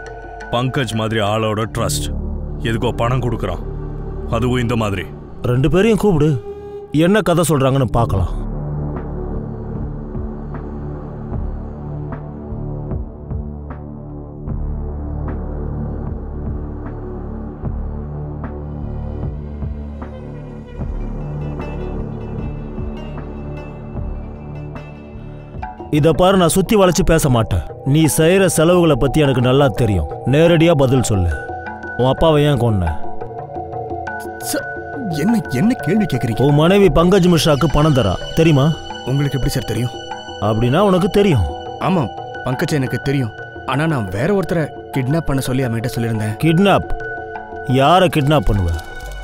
பங்கஜ் மாதிரி ஆளோட ட்ரஸ்ட் எதுக்கோ பணம் கொடுக்குறான், அதுவும் இந்த மாதிரி. 2 பேரையும் கூப்பிடு, என்ன கதை சொல்றாங்கன்னு பார்க்கலாம். இதை பாரு, நான் சுத்தி வளைச்சு பேச மாட்டேன். நீ செய்யற செலவுகளை பத்தி எனக்கு நல்லா தெரியும். நேரடியா பதில் சொல்லு. உன் அப்பாவை ஏன் கொன்ன? என்ன என்ன கேள்வி கேட்குறீங்க? உன் மனைவி பங்கஜ் மிஸ்ராக்கு பணம் தரா, தெரியுமா? உங்களுக்கு எப்படி சார் தெரியும்? அப்படின்னா உனக்கு தெரியும். ஆமாம், பங்கஜ் எனக்கு தெரியும். ஆனா நான் வேற ஒருத்தரை கிட்னாப் பண்ண சொல்லி அவன்கிட்ட சொல்லியிருந்தேன். கிட்னாப்? யாரை கிட்னாப் பண்ணுவ?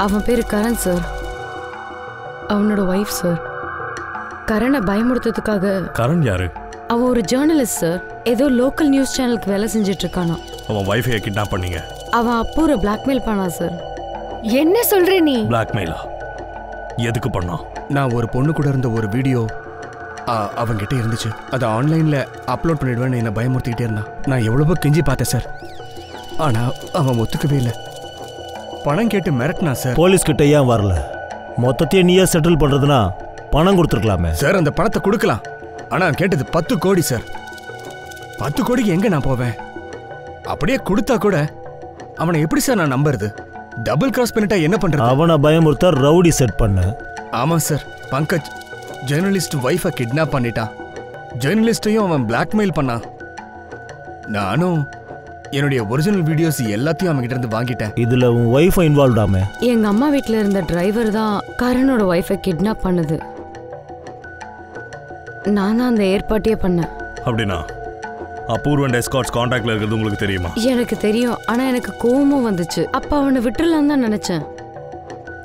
அவன் பேரு கரண் சார், அவனோட ஒய்ஃப் சார். கரனை பயமுறுத்துறதுக்காக. கரண் யாரு? அவன் ஒரு ஜேர்னலிஸ்ட் சார். ஏதோ லோக்கல் நியூஸ் சேனலுக்கு வேலை செஞ்சுட்டு இருக்கானா. அவன் வைஃபையை கிட்னாப் பண்ணீங்க? அவன் அப்பூரை பிளாக்மெயில் பண்ணான் சார். என்ன சொல்ற நீ? பிளாக்மெயிலா? எதுக்கு பண்ணான்? நான் ஒரு பொண்ணு கூட இருந்த ஒரு வீடியோ அவன்கிட்ட இருந்துச்சு. அதை ஆன்லைன்ல அப்லோட் பண்ணிடுவேன்னு என்னை பயமுறுத்திக்கிட்டே இருந்தான். நான் எவ்வளவோ கெஞ்சி பார்த்தேன் சார், ஆனா அவன் ஒத்துக்கவே இல்லை. பணம் கேட்டு மிரட்டினா சார். போலீஸ் கிட்ட ஏன் வரல? மொத்தத்தையே நீயே செட்டில் பண்றதுனா பணம் கொடுத்துருக்கலாமே சார். அந்த பணத்தை கொடுக்கலாம், ஆனா கேட்டது 10 கோடி சார். 10 கோடிக்கு எங்க நான் போவேன்? அப்படியே கொடுத்தா கூட அவனை எப்படி சார் நான் நம்புறது? டபுள் கிராஸ் பண்ணிட்டா என்ன பண்றது? அவனை பயமுறுத்த ரவுடி செட் பண்ண. ஆமா sir, Pankaj journalist wifi kidnap பண்ணிட்டான். ஜேர்னலிஸ்டையும் அவன் பிளாக்மெயில் பண்ணான். நானும் என்னுடைய ஒரிஜினல் வீடியோஸ் எல்லாத்தையும் அவன்கிட்ட இருந்து வாங்கிட்டேன். இதுல உன் ஒய்ஃபை இன்வால்வ் ஆமே? எங்க அம்மா வீட்ல இருந்த டிரைவர் தான் கரணோட ஒய்ஃபை கிட்னாப் பண்ணது. நான் தான் அந்த ஏற்பாட்டையே பண்ணேன். அப்படின்னா அபூர்வன் எஸ்கார்ட்ஸ் கான்டாக்ட்ல இருக்கிறது உங்களுக்கு தெரியுமா? எனக்கு தெரியும். ஆனா எனக்கு கோவமும் வந்துச்சு. அப்ப அவனை விட்டுறலாம் தான் நினைச்சேன்.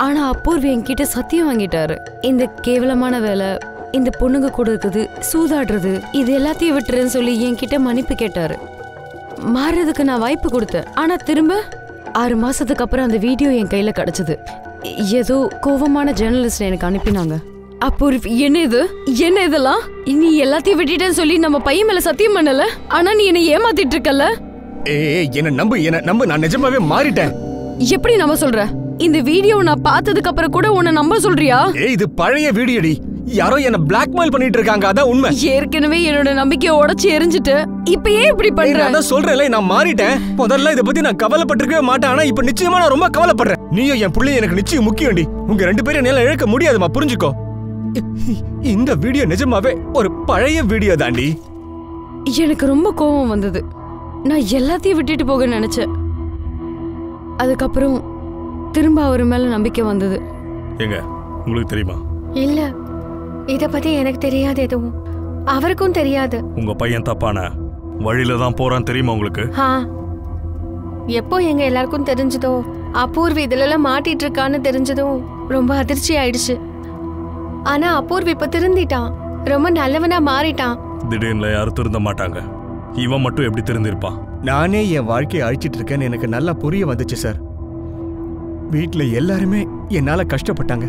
ஆனா அபூர்வ என்கிட்ட சத்தியம் வாங்கிட்டாரு. இந்த கேவலமான வேலை, இந்த பொண்ணுங்க கூட இருக்குது, சூதாடுறது, இது எல்லாத்தையும் விட்டுறேன்னு சொல்லி என்கிட்ட மன்னிப்பு கேட்டாரு. மாறுறதுக்கு நான் வாய்ப்பு கொடுத்தேன். ஆனா திரும்ப 6 மாசத்துக்கு அப்புறம் அந்த வீடியோ என் கையில கிடைச்சது. ஏதோ கோவமான ஜேர்னலிஸ்ட் எனக்கு அனுப்பினாங்க. அபூர்வ், என்ன இது? என்ன இதெல்லாம்? நீ எல்லாத்தையும் விட்டுட்டேன்னு சொல்லி நம்ம பையன் மேல சத்தியம் பண்ணல, ஆனா நீ என்னை ஏமாத்திட்டு இருக்கல. என்ன நம்பு, நான் நிஜமாவே மாறிட்டேன். எப்படி நம்ப சொல்ற? இந்த வீடியோ நான் பார்த்ததுக்கு அப்புறம் கூட உன்னை நம்ப சொல்றியா? இது பழைய வீடியோடி. யாரோ என்ன பிளாக்மெயில் பண்ணிட்டு இருக்காங்க, அதான் உண்மை. ஏற்கனவே என்னோட நம்பிக்கையை உடைச்சு எரிஞ்சிட்டு இப்ப ஏன் இப்படி பண்ற? நான் சொல்றேன்ல, நான் மாறிட்டேன். முதல்ல இத பத்தி நான் கவலைப்பட்டிருக்கவே மாட்டேன். ஆனா இப்ப நிச்சயமா நான் ரொம்ப கவலைப்படுறேன். நீயும் என் புள்ளைய எனக்கு நிச்சயம் முக்கியம்டி. உங்க 2 பேரும் என்னால இழக்க முடியாதுமா, புரிஞ்சுக்கோ. இந்த வீடியோ நிஜமாவே ஒரு பழைய வீடியோ தாண்டி. எனக்கு ரொம்ப கோபம் வந்தது. நான் எல்லாத்தையும் விட்டுட்டு போக நினைச்சேன். அதுக்கப்புறம் திரும்ப அவர் மேல நம்பிக்கை வந்தது. எங்க உங்களுக்கு தெரியுமா? இல்ல, இத பத்தி எனக்கு தெரியாது. எதுவும் அவருக்கும் தெரியாது. உங்க பையன் தப்பான வழியில தான் போறான் தெரியுமா உங்களுக்கு? எப்போ எங்க எல்லாருக்கும் தெரிஞ்சதோ, அபூர்வி இதுல மாட்டிட்டு இருக்கான்னு தெரிஞ்சதும் ரொம்ப அதிர்ச்சி ஆயிடுச்சு. ஆனா அபூர்வி இப்ப திருந்திட்டான், ரொம்ப நல்லவனா மாறிட்டான். திடீர்னு யாரும் திருந்த மாட்டாங்க. இவன் மட்டும் எப்படி திருந்திருப்பான்? நானே என் வாழ்க்கையை அழிச்சிட்டு இருக்கேன்னு எனக்கு நல்லா புரிய வந்துச்சு சார். வீட்டுல எல்லாருமே என்னால கஷ்டப்பட்டாங்க.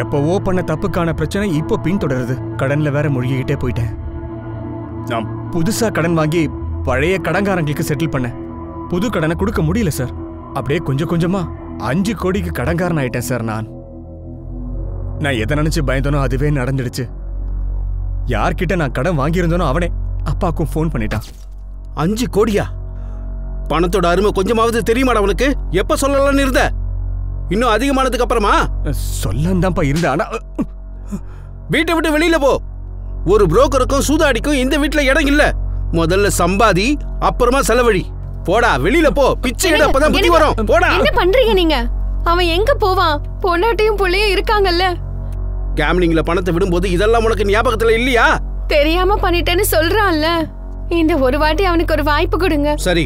எப்பவோ பண்ண தப்புக்கான பிரச்சனை இப்போ பின்தொடருது. கடன்ல வேற மூழ்கிக்கிட்டே போயிட்டேன். நான் புதுசா கடன் வாங்கி பழைய கடன்காரங்களுக்கு செட்டில் பண்ணேன். புது கடனை கொடுக்க முடியல சார். அப்படியே கொஞ்சம் கொஞ்சமா 5 கோடிக்கு கடன்காரன் ஆயிட்டேன் சார். நான் எதை நினைச்சு பயந்தனோ அதுவே நடந்துடுச்சு. யார்கிட்ட நான் கடன் வாங்கியிருந்தனோ அவனே அப்பாக்கும் ஃபோன் பண்ணிட்டான். 5 கோடியா? பணத்தோட அருமை கொஞ்சமாவது தெரியுமாடா உனக்கு? எப்ப சொல்லலாம்னு இருந்த? இன்னும் அதிகமானதுக்கு அப்புறமா? சொல்லந்தான்ப்பா இருந்த. ஆனா வீட்டை விட்டு வெளியில போ. ஒரு புரோக்கருக்கும் சூதாடிக்கும் இந்த வீட்டுல இடம் இல்ல. முதல்ல சம்பாதி, அப்புறமா செலவழி. போடா வெளியில போ. பிச்சை எடு, அப்பதான் புத்தி வரும். போடா. என்ன பண்றீங்க நீங்க? அவன் எங்க போவான்? பொண்டாட்டியும் புள்ளையும் இருக்காங்கல்ல. கேம்லிங்ல பணத்தை விடும்போது இதெல்லாம் உனக்கு ஞாபகத்துல இல்லையா? தெரியாம பண்ணிட்டேன்னு சொல்றான்ல. இந்த ஒரு வாட்டி அவனுக்கு ஒரு வாய்ப்பு கொடுங்க. சரி,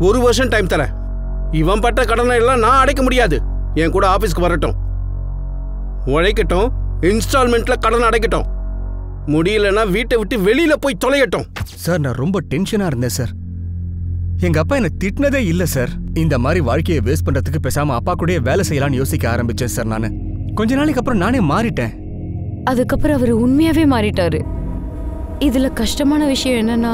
1 வருஷம் டைம் தரேன். இவன் பட்ட கடனை எல்லாம் நான் அடைக்க முடியாது. என் கூட ஆபீஸ்க்கு வரட்டும், உழைக்கட்டும், இன்ஸ்டால்மெண்ட்ல கடன் அடைக்கட்டும். முடியலன்னா வீட்டை விட்டு வெளியில போய் தொலையட்டும். சார், நான் ரொம்ப டென்ஷனா இருந்தேன் சார். எங்க அப்பா என்ன திட்டினதே இல்ல சார். இந்த மாதிரி வாழ்க்கையை வேஸ்ட் பண்றதுக்கு பேசாம அப்பா கூட வேலை செய்யலாம்னு யோசிக்க ஆரம்பிச்சேன் சார். நானு கொஞ்ச நாளைக்கு அப்புறம் நானே மாறிட்டேன். அதுக்கப்புறம் அவர் உண்மையாவே மாறிட்டாரு. இதுல கஷ்டமான விஷயம் என்னன்னா,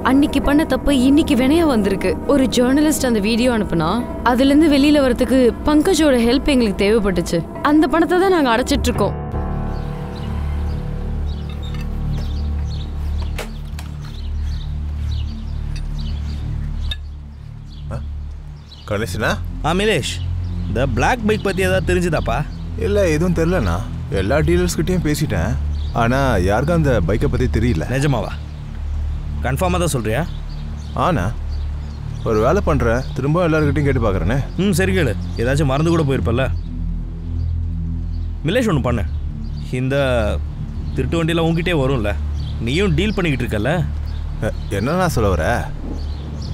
அன்னைக்கு பண்ண தப்பு இன்னைக்கு வினையா வந்திருக்கு. ஒரு ஜேர்னலிஸ்ட் அந்த வீடியோ அனுப்புனா அதுல இருந்து வெளியில வரதுக்கு பங்கஜோட ஹெல்ப் எங்களுக்கு தேவைப்பட்டுச்சு. அந்த பணத்தை தான் நாங்க அடைச்சிட்டு இருக்கோம். கணேசனா? மிலேஷ், இந்த பிளாக் பைக் பத்தி ஏதாவது தெரிஞ்சுதாப்பா? இல்லை, எதுவும் தெரிலண்ணா. எல்லா டீலர்ஸ்கிட்டையும் பேசிட்டேன். ஆனால் யாருக்கும் அந்த பைக்கை பற்றி தெரியல. நிஜமாவா? கன்ஃபார்மாக தான் சொல்கிறியா? ஆண்ணா, ஒரு வேலை பண்ணுறேன், திரும்ப எல்லாருக்கிட்டையும் கேட்டு பார்க்குறேண்ணே. சரி கேளு. ஏதாச்சும் மறந்து கூட போயிருப்பல்ல. மிலேஷ் ஒன்று பண்ணு. இந்த திருட்டு வண்டியெல்லாம் உங்ககிட்டே வரும்ல, நீயும் டீல் பண்ணிக்கிட்டு இருக்கல. என்னண்ணா சொல்ல வர?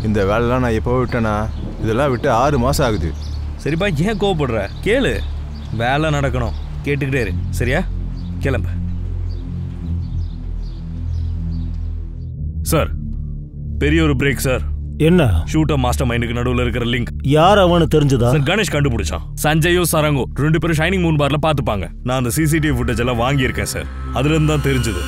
இந்த வேலைலாம் நான் எப்போ விட்டேண்ணா? இதெல்லாம் விட்டு 6 மாதம் ஆகுது. சரிப்பா, ஏன் கோவப்படுற? கேளு. வேலை நடக்கணும், கேட்டுக்கிட்டே இரு. சரியா? கிளம்பு. சார், பெரிய ஒரு பிரேக் சார். என்ன? ஷூட்டர் மாஸ்டர் மைண்டுக்கு நடுவில் இருக்கிற லிங்க் யார் அவனு தெரிஞ்சதா? சார், கணேஷ் கண்டுபிடிச்சான். சஞ்சயும் சரங்கோ 2 பேரும் ஷைனிங் மூன் பார்ல பார்த்துப்பாங்க. நான் அந்த சிசிடிவி ஃபுட்டேஜ் எல்லாம் வாங்கியிருக்கேன் சார். அதுல இருந்து தான் தெரிஞ்சது.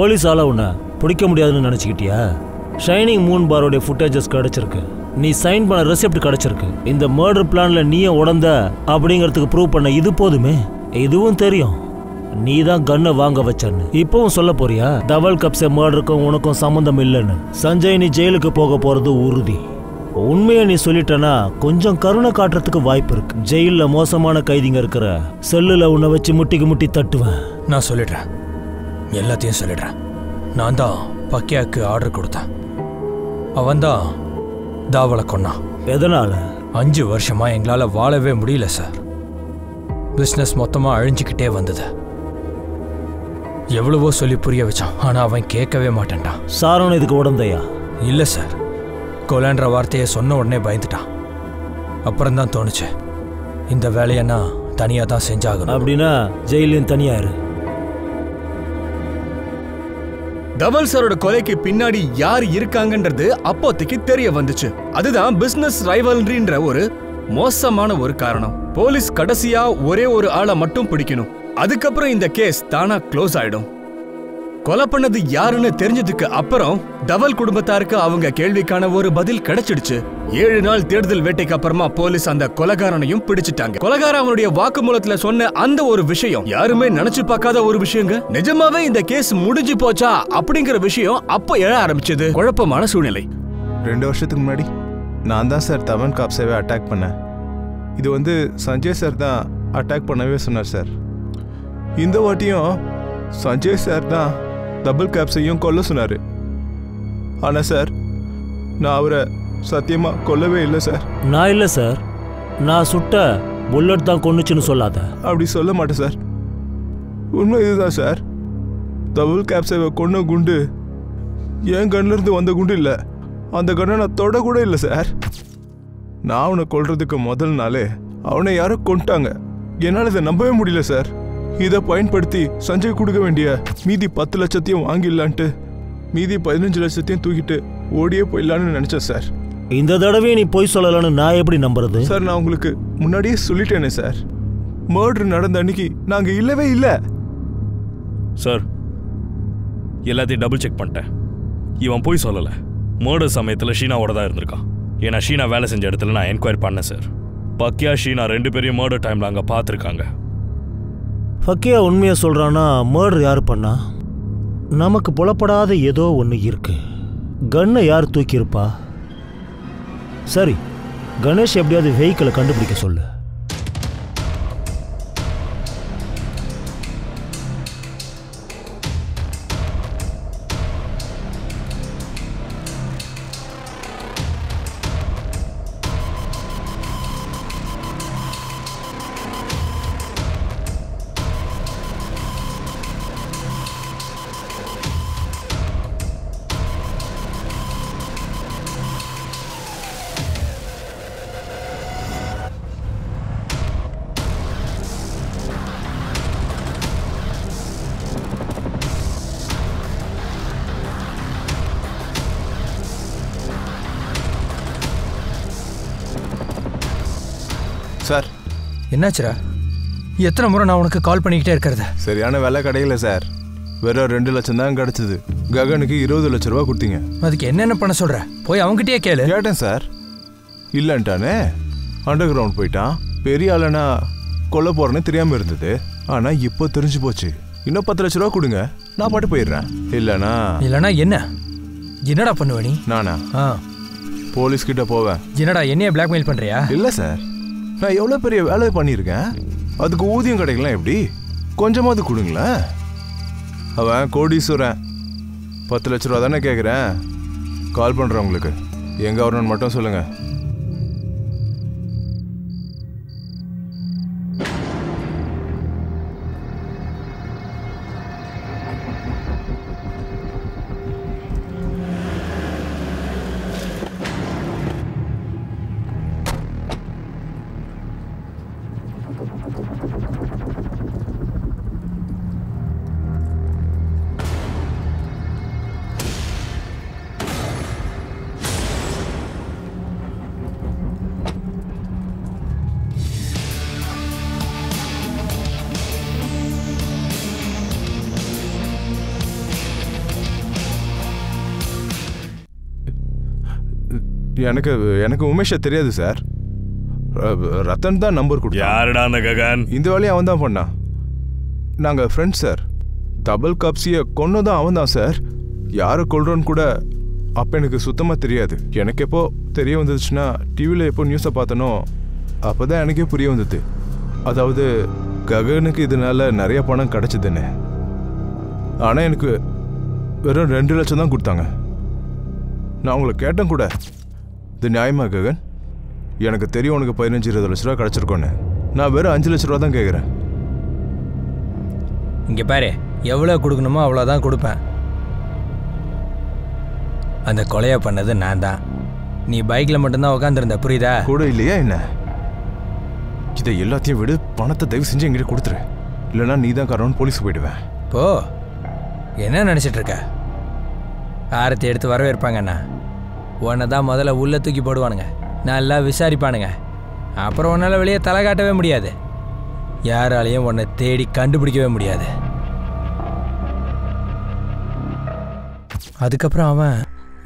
போலீஸால உன்னை பிடிக்க முடியாதுன்னு நினச்சிக்கிட்டியா? ஷைனிங் மூன் பாரோடைய ஃபுட்டேஜஸ் கிடைச்சிருக்கு. நீ சைன் பண்ண ரெசிப்ட் கிடைச்சிருக்கு. இந்த மர்டர் பிளான்ல நீயே உடந்த அப்படிங்கிறதுக்கு ப்ரூவ் பண்ண இது போதுமே. இதுவும் தெரியும் நீ தான் கன்னை வாங்க வச்சன்னு. இப்பவும் சொல்ல போறியா தவல் கப்ஸே மர்டருக்கும் உனக்கும் சம்மந்தம் இல்லைன்னு? சஞ்சய், நீ ஜெயிலுக்கு போக போறது உறுதி. உண்மையை நீ சொல்லிட்டனா கொஞ்சம் கருணை காட்டுறதுக்கு வாய்ப்பு இருக்கு. ஜெயில மோசமான கைதிங்க இருக்கிற செல்லுல உன்னை வச்சு முட்டிக்கு முட்டி தட்டுவேன். நான் சொல்லிடுறேன், எல்லாத்தையும் சொல்லிடுறேன். நான் தான் பக்கியாக்கு ஆர்டர் கொடுத்தேன். அவன் தான் தாவலை கொன்னான். எதனால? 5 வருஷமா எங்களால வாழவே முடியல சார். பிஸ்னஸ் மொத்தமா அழிஞ்சுக்கிட்டே வந்தது. எவ்வளவோ சொல்லி புரிய வச்சான், ஆனா அவன் கேட்கவே மாட்டேன்டான். சாரணம் இதுக்கு உடந்தையா? இல்ல சார், கொலைன்ற வார்த்தையை சொன்ன உடனே பயந்துட்டான். அப்புறம்தான் தோணுச்சு இந்த வேலையை நான் தனியா தான் செஞ்சாகணும். அப்படின்னா ஜெயிலையும் தனியா இரு. தவல் சாரோட கொலைக்கு பின்னாடி யார் இருக்காங்கன்றது அப்போதைக்கு தெரிய வந்துச்சு. அதுதான் பிசினஸ் ரைவல்ரின்ற ஒரு மோசமான ஒரு காரணம். போலீஸ் கடைசியா ஒரே ஒரு ஆளை மட்டும் பிடிக்கணும். அதுக்கப்புறம் இந்த கேஸ் தானா க்ளோஸ் ஆயிடும். கொலை பண்ணது யாருன்னு தெரிஞ்சதுக்கு அப்புறம் தவல் குடும்பத்தாருக்கு அவங்க கேள்விக்கான ஒரு பதில் கிடைச்சிடுச்சு. 7 நாள் தேடுதல் வேட்டைக்கு அப்புறமா போலீஸ் அந்த கொலைகாரனையும் பிடிச்சிட்டாங்க. கொலைகாரன் அவனுடைய வாக்குமூலத்துல சொன்ன அந்த ஒரு விஷயம் யாருமே நினைச்சு பார்க்காத ஒரு விஷயங்க. நிஜமாவே இந்த கேஸ் முடிஞ்சு போச்சா அப்படிங்கிற விஷயம் அப்ப எழ ஆரம்பிச்சது. குழப்பமான சூழ்நிலை. 2 வருஷத்துக்கு முன்னாடி நான் தான் சார் தவன் காப்ஸேவை அட்டாக் பண்ணேன். இது சஞ்சய் சார் தான் அட்டாக் பண்ணவே சொன்னார் சார். இந்த வாட்டியும் சஞ்சய் சார் தான் டபுள் கேப்ஸையும் கொல்ல சொன்னார். ஆனால் சார் நான் அவரை சத்தியமாக கொல்லவே இல்லை சார். நான் இல்லை சார், நான் சுட்ட புல்லட் தான் கொன்னுச்சுன்னு சொல்லாத. அப்படி சொல்ல மாட்டேன் சார். உண்மை இதுதான் சார். டபுள் கேப்ஸை கொன்ன குண்டு என் கண்ணிலிருந்து வந்த குண்டு இல்லை. அந்த கண்ணை நான் தொட கூட இல்லை சார். நான் அவனை கொல்றதுக்கு முதல் நாளே அவனை யாரோ கொண்டுட்டாங்க. என்னால் இதை நம்பவே முடியல சார். இதை பயன்படுத்தி சஞ்சய் கொடுக்க வேண்டிய மீதி 10 லட்சத்தையும் வாங்கிடலான்ட்டு மீதி 15 லட்சத்தையும் தூக்கிட்டு ஓடியே போயிடலான்னு நினைச்சேன் சார். இந்த தடவை நீ போய் சொல்லலான்னு நான் எப்படி நம்புறது சார்? நான் உங்களுக்கு முன்னாடியே சொல்லிட்டேனே சார், மர்டர் நடந்த அன்னைக்கு நாங்கள் இல்லவே இல்லை சார். எல்லாத்தையும் டபுள் செக் பண்ணிட்டேன். இவன் போய் சொல்லலை. மர்டர் சமயத்தில் ஷீனாவோட தான் இருந்திருக்கான். ஏன்னா ஷீனா வேலை செஞ்ச இடத்துல நான் என்கொயரி பண்ணேன் சார். பக்கியா ஷீனா 2 பேரையும் மர்டர் டைமில் அங்கே பார்த்துருக்காங்க. ஃபக்கியா உண்மையை சொல்கிறான்னா மர்டர் யார் பண்ணா? நமக்கு புலப்படாத ஏதோ ஒன்று இருக்கு. கன்னை யார் தூக்கியிருப்பா? சரி, கணேஷ் எப்படியாவது வெஹிக்கிளை கண்டுபிடிக்க சொல்லு. சார் என்னாச்சுரா? எத்தனை முறை நான் உனக்கு கால் பண்ணிக்கிட்டே இருக்கிறது? சரியான வேலை கிடைக்கல சார். வெறும் 2 லட்சம் தான் கிடைச்சது. ககனுக்கு 20 லட்ச ரூபா கொடுத்தீங்க. அதுக்கு என்னென்ன பண்ண சொல்ற? போய் அவங்ககிட்டயே கேளு. கேட்டேன் சார், இல்லைன்ட்டானே. அண்டர் கிரவுண்ட் போயிட்டான். பெரிய ஆளுனா கொல்ல போறேன்னு தெரியாம இருந்தது. ஆனா இப்போ தெரிஞ்சு போச்சு. இன்னும் 10 லட்ச ரூபா கொடுங்க, நான் பாட்டு போயிடுறேன். இல்லைனா என்னடா பண்ணுவ நீ? நானா போலீஸ் கிட்ட போவேன். என்னடா என்னைய பிளாக்மெயில் பண்றியா? இல்லை சார், நான் எவ்வளோ பெரிய வேலை பண்ணியிருக்கேன். அதுக்கு ஊதியம் கிடைக்கலாம் எப்படி? கொஞ்சமாவது கொடுங்களேன். அவன் கோடீஸ்வரன். 10 லட்ச ரூபா தானே கேட்குறேன். கால் பண்ணுறேன் உங்களுக்கு. எங்கே வரணும்னு மட்டும் சொல்லுங்கள். எனக்கு எனக்கு உமேஷை தெரியாது சார். ரத்தன் தான் நம்பர் கொடுத்தான். யாருடா அந்த ககன்? இந்த வேலையை அவன் தான் பண்ணான். நாங்கள் ஃப்ரெண்ட்ஸ் சார். டபுள் கப்ஸியை கொன்னதும் அவன் தான் சார். யாரை கொல்றோன்னு கூட அப்போ எனக்கு சுத்தமாக தெரியாது. எனக்கு எப்போ தெரிய வந்துச்சுன்னா டிவியில் எப்போ நியூஸை பார்த்தனோ அப்போ தான் எனக்கே புரிய வந்தது. அதாவது ககனுக்கு இதனால நிறைய பணம் கிடச்சிதுன்னு. ஆனால் எனக்கு வெறும் 2 லட்சம் தான் கொடுத்தாங்க. நான் உங்களை கேட்டேன் கூட, இது நியாயமா ககன்? எனக்கு தெரியும் உனக்கு 15-20 லட்ச ரூபா கிடச்சிருக்கோன்னு. நான் வெறும் 5 லட்ச ரூபா தான் கேட்குறேன். இங்கே பாரு, எவ்வளோ கொடுக்கணுமோ அவ்வளோதான் கொடுப்பேன். அந்த கொலையை பண்ணது நான் தான். நீ பைக்கில் மட்டும்தான் உட்காந்துருந்த, புரியுதா? கூட இல்லையா என்ன? இதை எல்லாத்தையும் விடு, பணத்தை தயவு செஞ்சு எங்கிட்ட கொடுத்துரு. இல்லைன்னா நீ தான் காரணம், போலீஸுக்கு போயிடுவேன். போ. என்ன நினச்சிட்டு இருக்க? ஆரத்தி எடுத்து வரவேற்பாங்கண்ணா. உன்னை தான் முதல்ல உள்ளே தூக்கி போடுவானுங்க, நல்லா விசாரிப்பானுங்க. அப்புறம் உன்னால் வெளியே தலை காட்டவே முடியாது. யாராலையும் உன்னை தேடி கண்டுபிடிக்கவே முடியாது. அதுக்கப்புறம் அவன்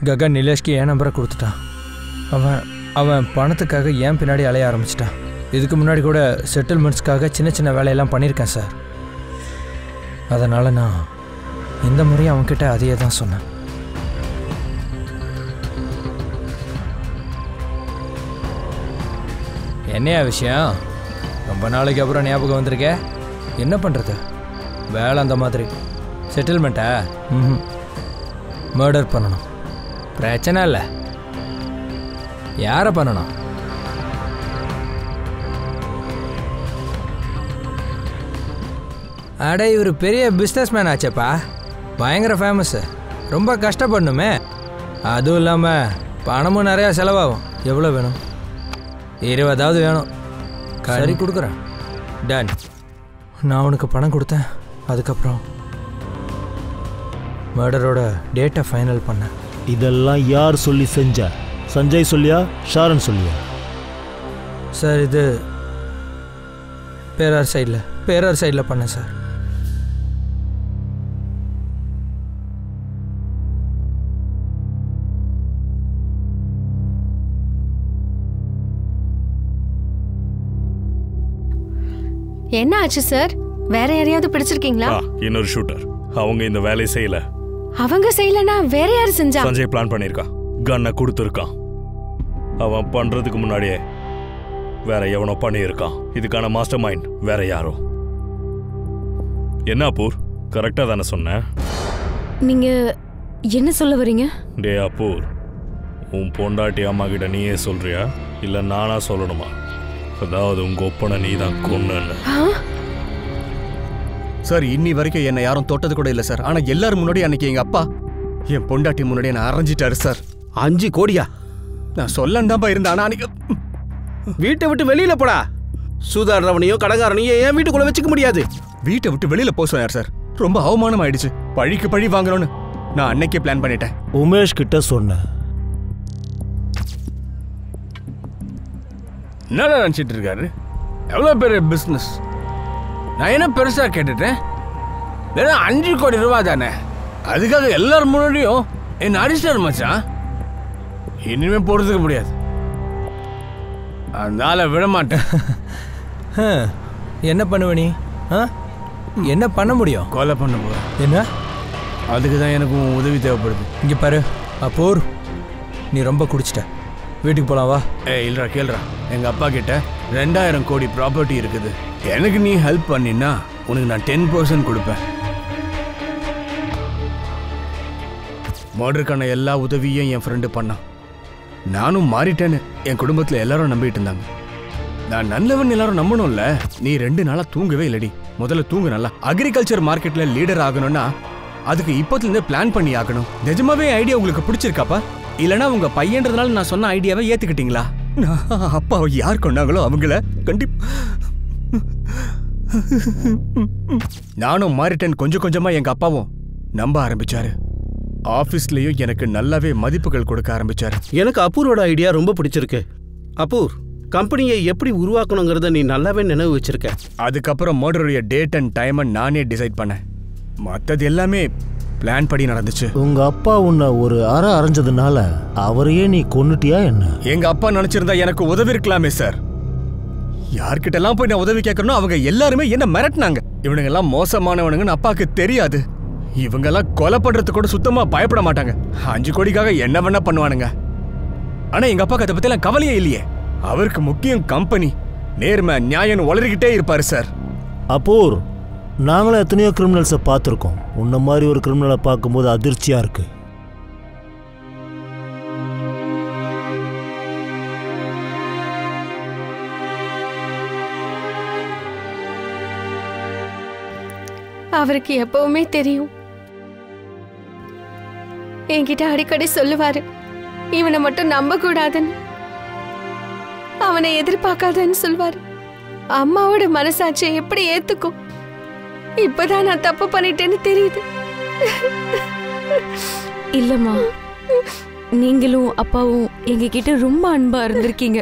ககன் நிலேஷ்க்கு என் நம்பரை கொடுத்துட்டான். அவன் பணத்துக்காக ஏன் பின்னாடி அலைய ஆரம்பிச்சிட்டான். இதுக்கு முன்னாடி கூட செட்டில்மெண்ட்ஸ்க்காக சின்ன சின்ன வேலையெல்லாம் பண்ணியிருக்கேன் சார். அதனால் நான் இந்த முறையும் அவன்கிட்ட அதையே தான் சொன்னேன். என்னையா விஷயம்? ரொம்ப நாளைக்கு அப்புறம் ஞாபகம் வந்திருக்க. என்ன பண்ணுறது, வேலை அந்த மாதிரி. செட்டில்மெண்ட்டா? மர்டர் பண்ணணும். பிரச்சனை இல்லை. யாரை பண்ணணும்? அட, இவர் பெரிய பிஸ்னஸ் மேன் ஆச்சேப்பா. பயங்கர ஃபேமஸ்ஸு. ரொம்ப கஷ்டப்படணுமே. அதுவும் இல்லாமல் பணமும் நிறையா செலவாகும். எவ்வளோ வேணும்? 20 வேணும். சரி, கொடுக்குறேன். டன். நான் உனக்கு பணம் கொடுத்தேன். அதுக்கப்புறம் மர்டரோட டேட்டை ஃபைனல் பண்ணேன். இதெல்லாம் யார் சொல்லி செஞ்சா? சஞ்சய் சொல்லியா, ஷாரன் சொல்லியா? சார், இது பேரார் சைடில் பண்ணேன் சார். என்ன ஆச்சு சார்? வேற யாரையாவது பிடிச்சிருக்கீங்களா? இன்னொரு ஷூட்டர். அவங்க இந்த வேலையை செய்யல. அவங்க செய்யலனா வேற யாரு செஞ்சா? சஞ்சய் பிளான் பண்ணிருக்கான். கன்னை கொடுத்துருக்கான். அவன் பண்றதுக்கு முன்னாடியே வேற எவனோ பண்ணியிருக்கான். இதுக்கான மாஸ்டர் மைண்ட் வேற யாரோ. என்ன அப்பூர், கரெக்டா தானே சொன்னேன்? நீங்க என்ன சொல்ல வரீங்க? டே அப்பூர், உன் பொண்டாட்டி அம்மா கிட்ட நீயே சொல்றியா இல்ல நானா சொல்லணுமா? அதாவது உங்க ஒப்பனை நீ தான் கொன்னு. சார், இன்னி வரைக்கும் என்னை யாரும் தொட்டது கூட இல்லை சார். ஆனால் எல்லாரும் முன்னாடி அன்னைக்கு எங்கள் அப்பா என் பொண்டாட்டி முன்னாடி என்னை அரைஞ்சிட்டாரு சார். 5 கோடியா? நான் சொல்லன்னு தான்ப்பா இருந்தேன். ஆனால் அன்னைக்கு வீட்டை விட்டு வெளியில போடா. சூதாடுறவனையும் கடங்காரனையும் ஏன் வீட்டுக்குள்ள வச்சுக்க முடியாது? வீட்டை விட்டு வெளியில போக சொன்னார் சார். ரொம்ப அவமானம் ஆயிடுச்சு. பழிக்கு பழி வாங்கணும்னு நான் அன்னைக்கே பிளான் பண்ணிட்டேன். உமேஷ் கிட்ட சொன்னேன். என்னடா நினச்சிட்டு இருக்காரு? எவ்வளோ பெரிய பிஸ்னஸ். நான் என்ன பெருசாக கேட்டுட்டேன்? வெறும் 5 கோடி ரூபா தானே. அதுக்காக எல்லாரும் முன்னாடியும் என்ன அடிச்சிட்டாரு மச்சான். இனிமே போறதுக்கு முடியாது. அதனால விட மாட்டேன். என்ன பண்ணுவ நீ? என்ன பண்ண முடியும்? கொலை பண்ண போகிறேன். என்ன? அதுக்கு தான் எனக்கு உதவி தேவைப்படுது. இங்கே பாரு அப்போர், நீ ரொம்ப குடிச்சிட்ட. வீட்டுக்கு போகலாம் வா. இல்லைடா, கேளுடா. எங்கள் அப்பா கிட்ட 2000 கோடி ப்ராப்பர்ட்டி இருக்குது. எனக்கு நீ ஹெல்ப் பண்ணினா உனக்கு நான் 10% கொடுப்பேன். மர்டருக்கான எல்லா உதவியும் என் ஃப்ரெண்டு பண்ணான். நானும் மாறிட்டேன்னு என் குடும்பத்தில் எல்லாரும் நம்பிட்டு இருந்தாங்க. நான் நல்லவன் எல்லாரும் நம்பணும்ல. நீ 2 நாளாக தூங்கவே இல்லடி. முதல்ல தூங்கு நல்லா. அக்ரிகல்ச்சர் மார்க்கெட்டில் லீடர் ஆகணும்னா அதுக்கு இப்போத்துலேருந்து பிளான் பண்ணி ஆகணும். நிஜமாவே ஐடியா உங்களுக்கு பிடிச்சிருக்காப்பா? இல்லைனா உங்க பையன்றதுனால நான் சொன்ன ஐடியாவை ஏத்துக்கிட்டீங்களா? அப்பாவை யார் கொண்டாங்களோ அவங்கள நானும் மாறிட்டேன். கொஞ்சம் கொஞ்சமா எங்க அப்பாவும் நம்ப ஆரம்பிச்சாரு. ஆபீஸ்லயும் எனக்கு நல்லாவே மதிப்புகள் கொடுக்க ஆரம்பிச்சாரு. எனக்கு அப்பூரோட ஐடியா ரொம்ப பிடிச்சிருக்கு. அப்பூர், கம்பெனியை எப்படி உருவாக்கணுங்கிறத நீ நல்லாவே நினைவு வச்சிருக்க. அதுக்கப்புறம் மர்டருடைய டேட் அண்ட் டைமை நானே டிசைட் பண்ணேன். மற்றது எல்லாமே பிளான் படி நடந்துச்சு. உங்க அப்பா உன்னை ஒரு அறை அரைஞ்சதுனால அவரையே நீ கொன்னுட்டியா என்ன? எங்க அப்பா நினைச்சிருந்தா எனக்கு உதவி இருக்கலாமே சார். யார்கிட்ட எல்லாம் போய் நான் உதவி கேட்கறனோ அவங்க எல்லாருமே என்ன மிரட்டினாங்க. இவனுங்க எல்லாம் மோசமானவனுங்கன்னு அப்பாவுக்கு தெரியாது. இவங்க எல்லாம் கொலை பண்றதுக்கு கூட சுத்தமா பயப்பட மாட்டாங்க. 5 கோடிக்காக என்ன வேணா பண்ணுவானுங்க. ஆனா எங்க அப்பாக்கு அதை பத்தி எல்லாம் கவலையே இல்லையே. அவருக்கு முக்கியம் கம்பெனி, நேர்மை, நியாயம் உளறிக்கிட்டே இருப்பாரு சார். அப்போர், நாங்களும் எத்தனையோ கிரிமினல்ஸை பார்த்துருக்கோம். உன்ன மாதிரி ஒரு கிரிமினலை பார்க்கும்போது அதிர்ச்சியா இருக்கு. அவருக்கு எப்பவுமே தெரியும். என்கிட்ட அடிக்கடி சொல்லுவாரு, இவனை மட்டும் நம்ப கூடாதுன்னு, அவனை எதிர்பார்க்காதன்னு சொல்வாரு. அம்மாவோட மனசாட்சி எப்படி ஏத்துக்கும்? இப்பதான் நான் தப்பு பண்ணிட்டேன்னு தெரியுது. இல்லம்மா, நீங்களும் அப்பாவும் எங்ககிட்ட ரொம்ப அன்பா இருந்திருக்கீங்க.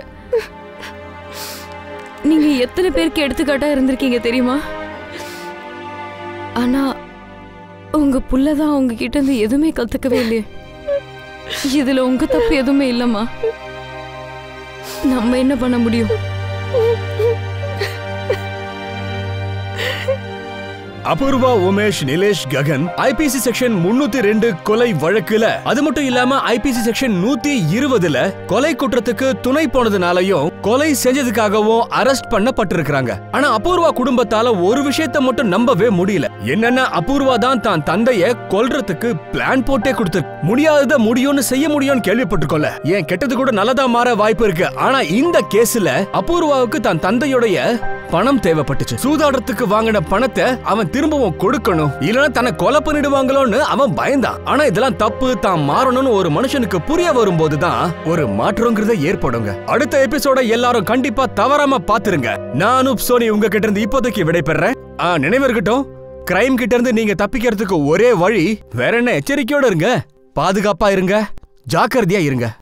நீங்க எத்தனை பேருக்கு எடுத்துக்காட்டா இருந்திருக்கீங்க தெரியுமா? ஆனா உங்க புள்ளதான் உங்ககிட்ட இருந்து எதுவுமே கத்துக்கவே இல்லையே. இதுல உங்க தப்பு எதுவுமே இல்லம்மா. நம்ம என்ன பண்ண முடியும்? அபூர்வா, உமேஷ், நிலேஷ், ககன் ஐபிசி செக்ஷன் 302 கொலை வழக்குல, அது மட்டும் இல்லாம ஐபிசி செக்ஷன் 120ல கொலை குற்றத்துக்கு துணை போனதுனாலையும் கொலை செஞ்சதுக்காகவும் அரெஸ்ட் பண்ணப்பட்டிருக்காங்க. ஆனா அபூர்வா குடும்பத்தால ஒரு விஷயத்தை மட்டும் நம்பவே முடியல. என்னன்னா அபூர்வா தான் தான் தந்தைய கொல்றதுக்கு பிளான் போட்டே கொடுத்து முடியாதத முடியும்னு செய்ய முடியும்னு கேள்விப்பட்டிருக்கோம்ல. ஏன் கெட்டது கூட நல்லதா மாற வாய்ப்பு இருக்கு. ஆனா இந்த கேஸ்ல அபூர்வாவுக்கு தான் தந்தையுடைய பணம் தேவைப்பட்டுச்சு. சூதாடுறதுக்கு வாங்கின பணத்தை அவன் திரும்பவும் கொடுக்கணும், இல்லனா தன்னை கொலை பண்ணிடுவாங்களோன்னு அவன் பயந்தான். ஆனா இதெல்லாம் தப்பு, தான் மாறணும்னு ஒரு மனுஷனுக்கு புரிய வரும்போதுதான் ஒரு மாற்றம்ங்கிறத ஏற்படுங்க. அடுத்த எபிசோட எல்லாரும் கண்டிப்பா தவறாம பாத்துருங்க. நானும் சோனி உங்ககிட்ட இருந்து இப்போதைக்கு விடைபெறேன். நினைவு இருக்கட்டும், கிரைம் கிட்ட இருந்து நீங்க தப்பிக்கிறதுக்கு ஒரே வழி வேற என்ன, எச்சரிக்கையோட இருங்க, பாதுகாப்பா இருங்க, ஜாக்கிரதையா இருங்க.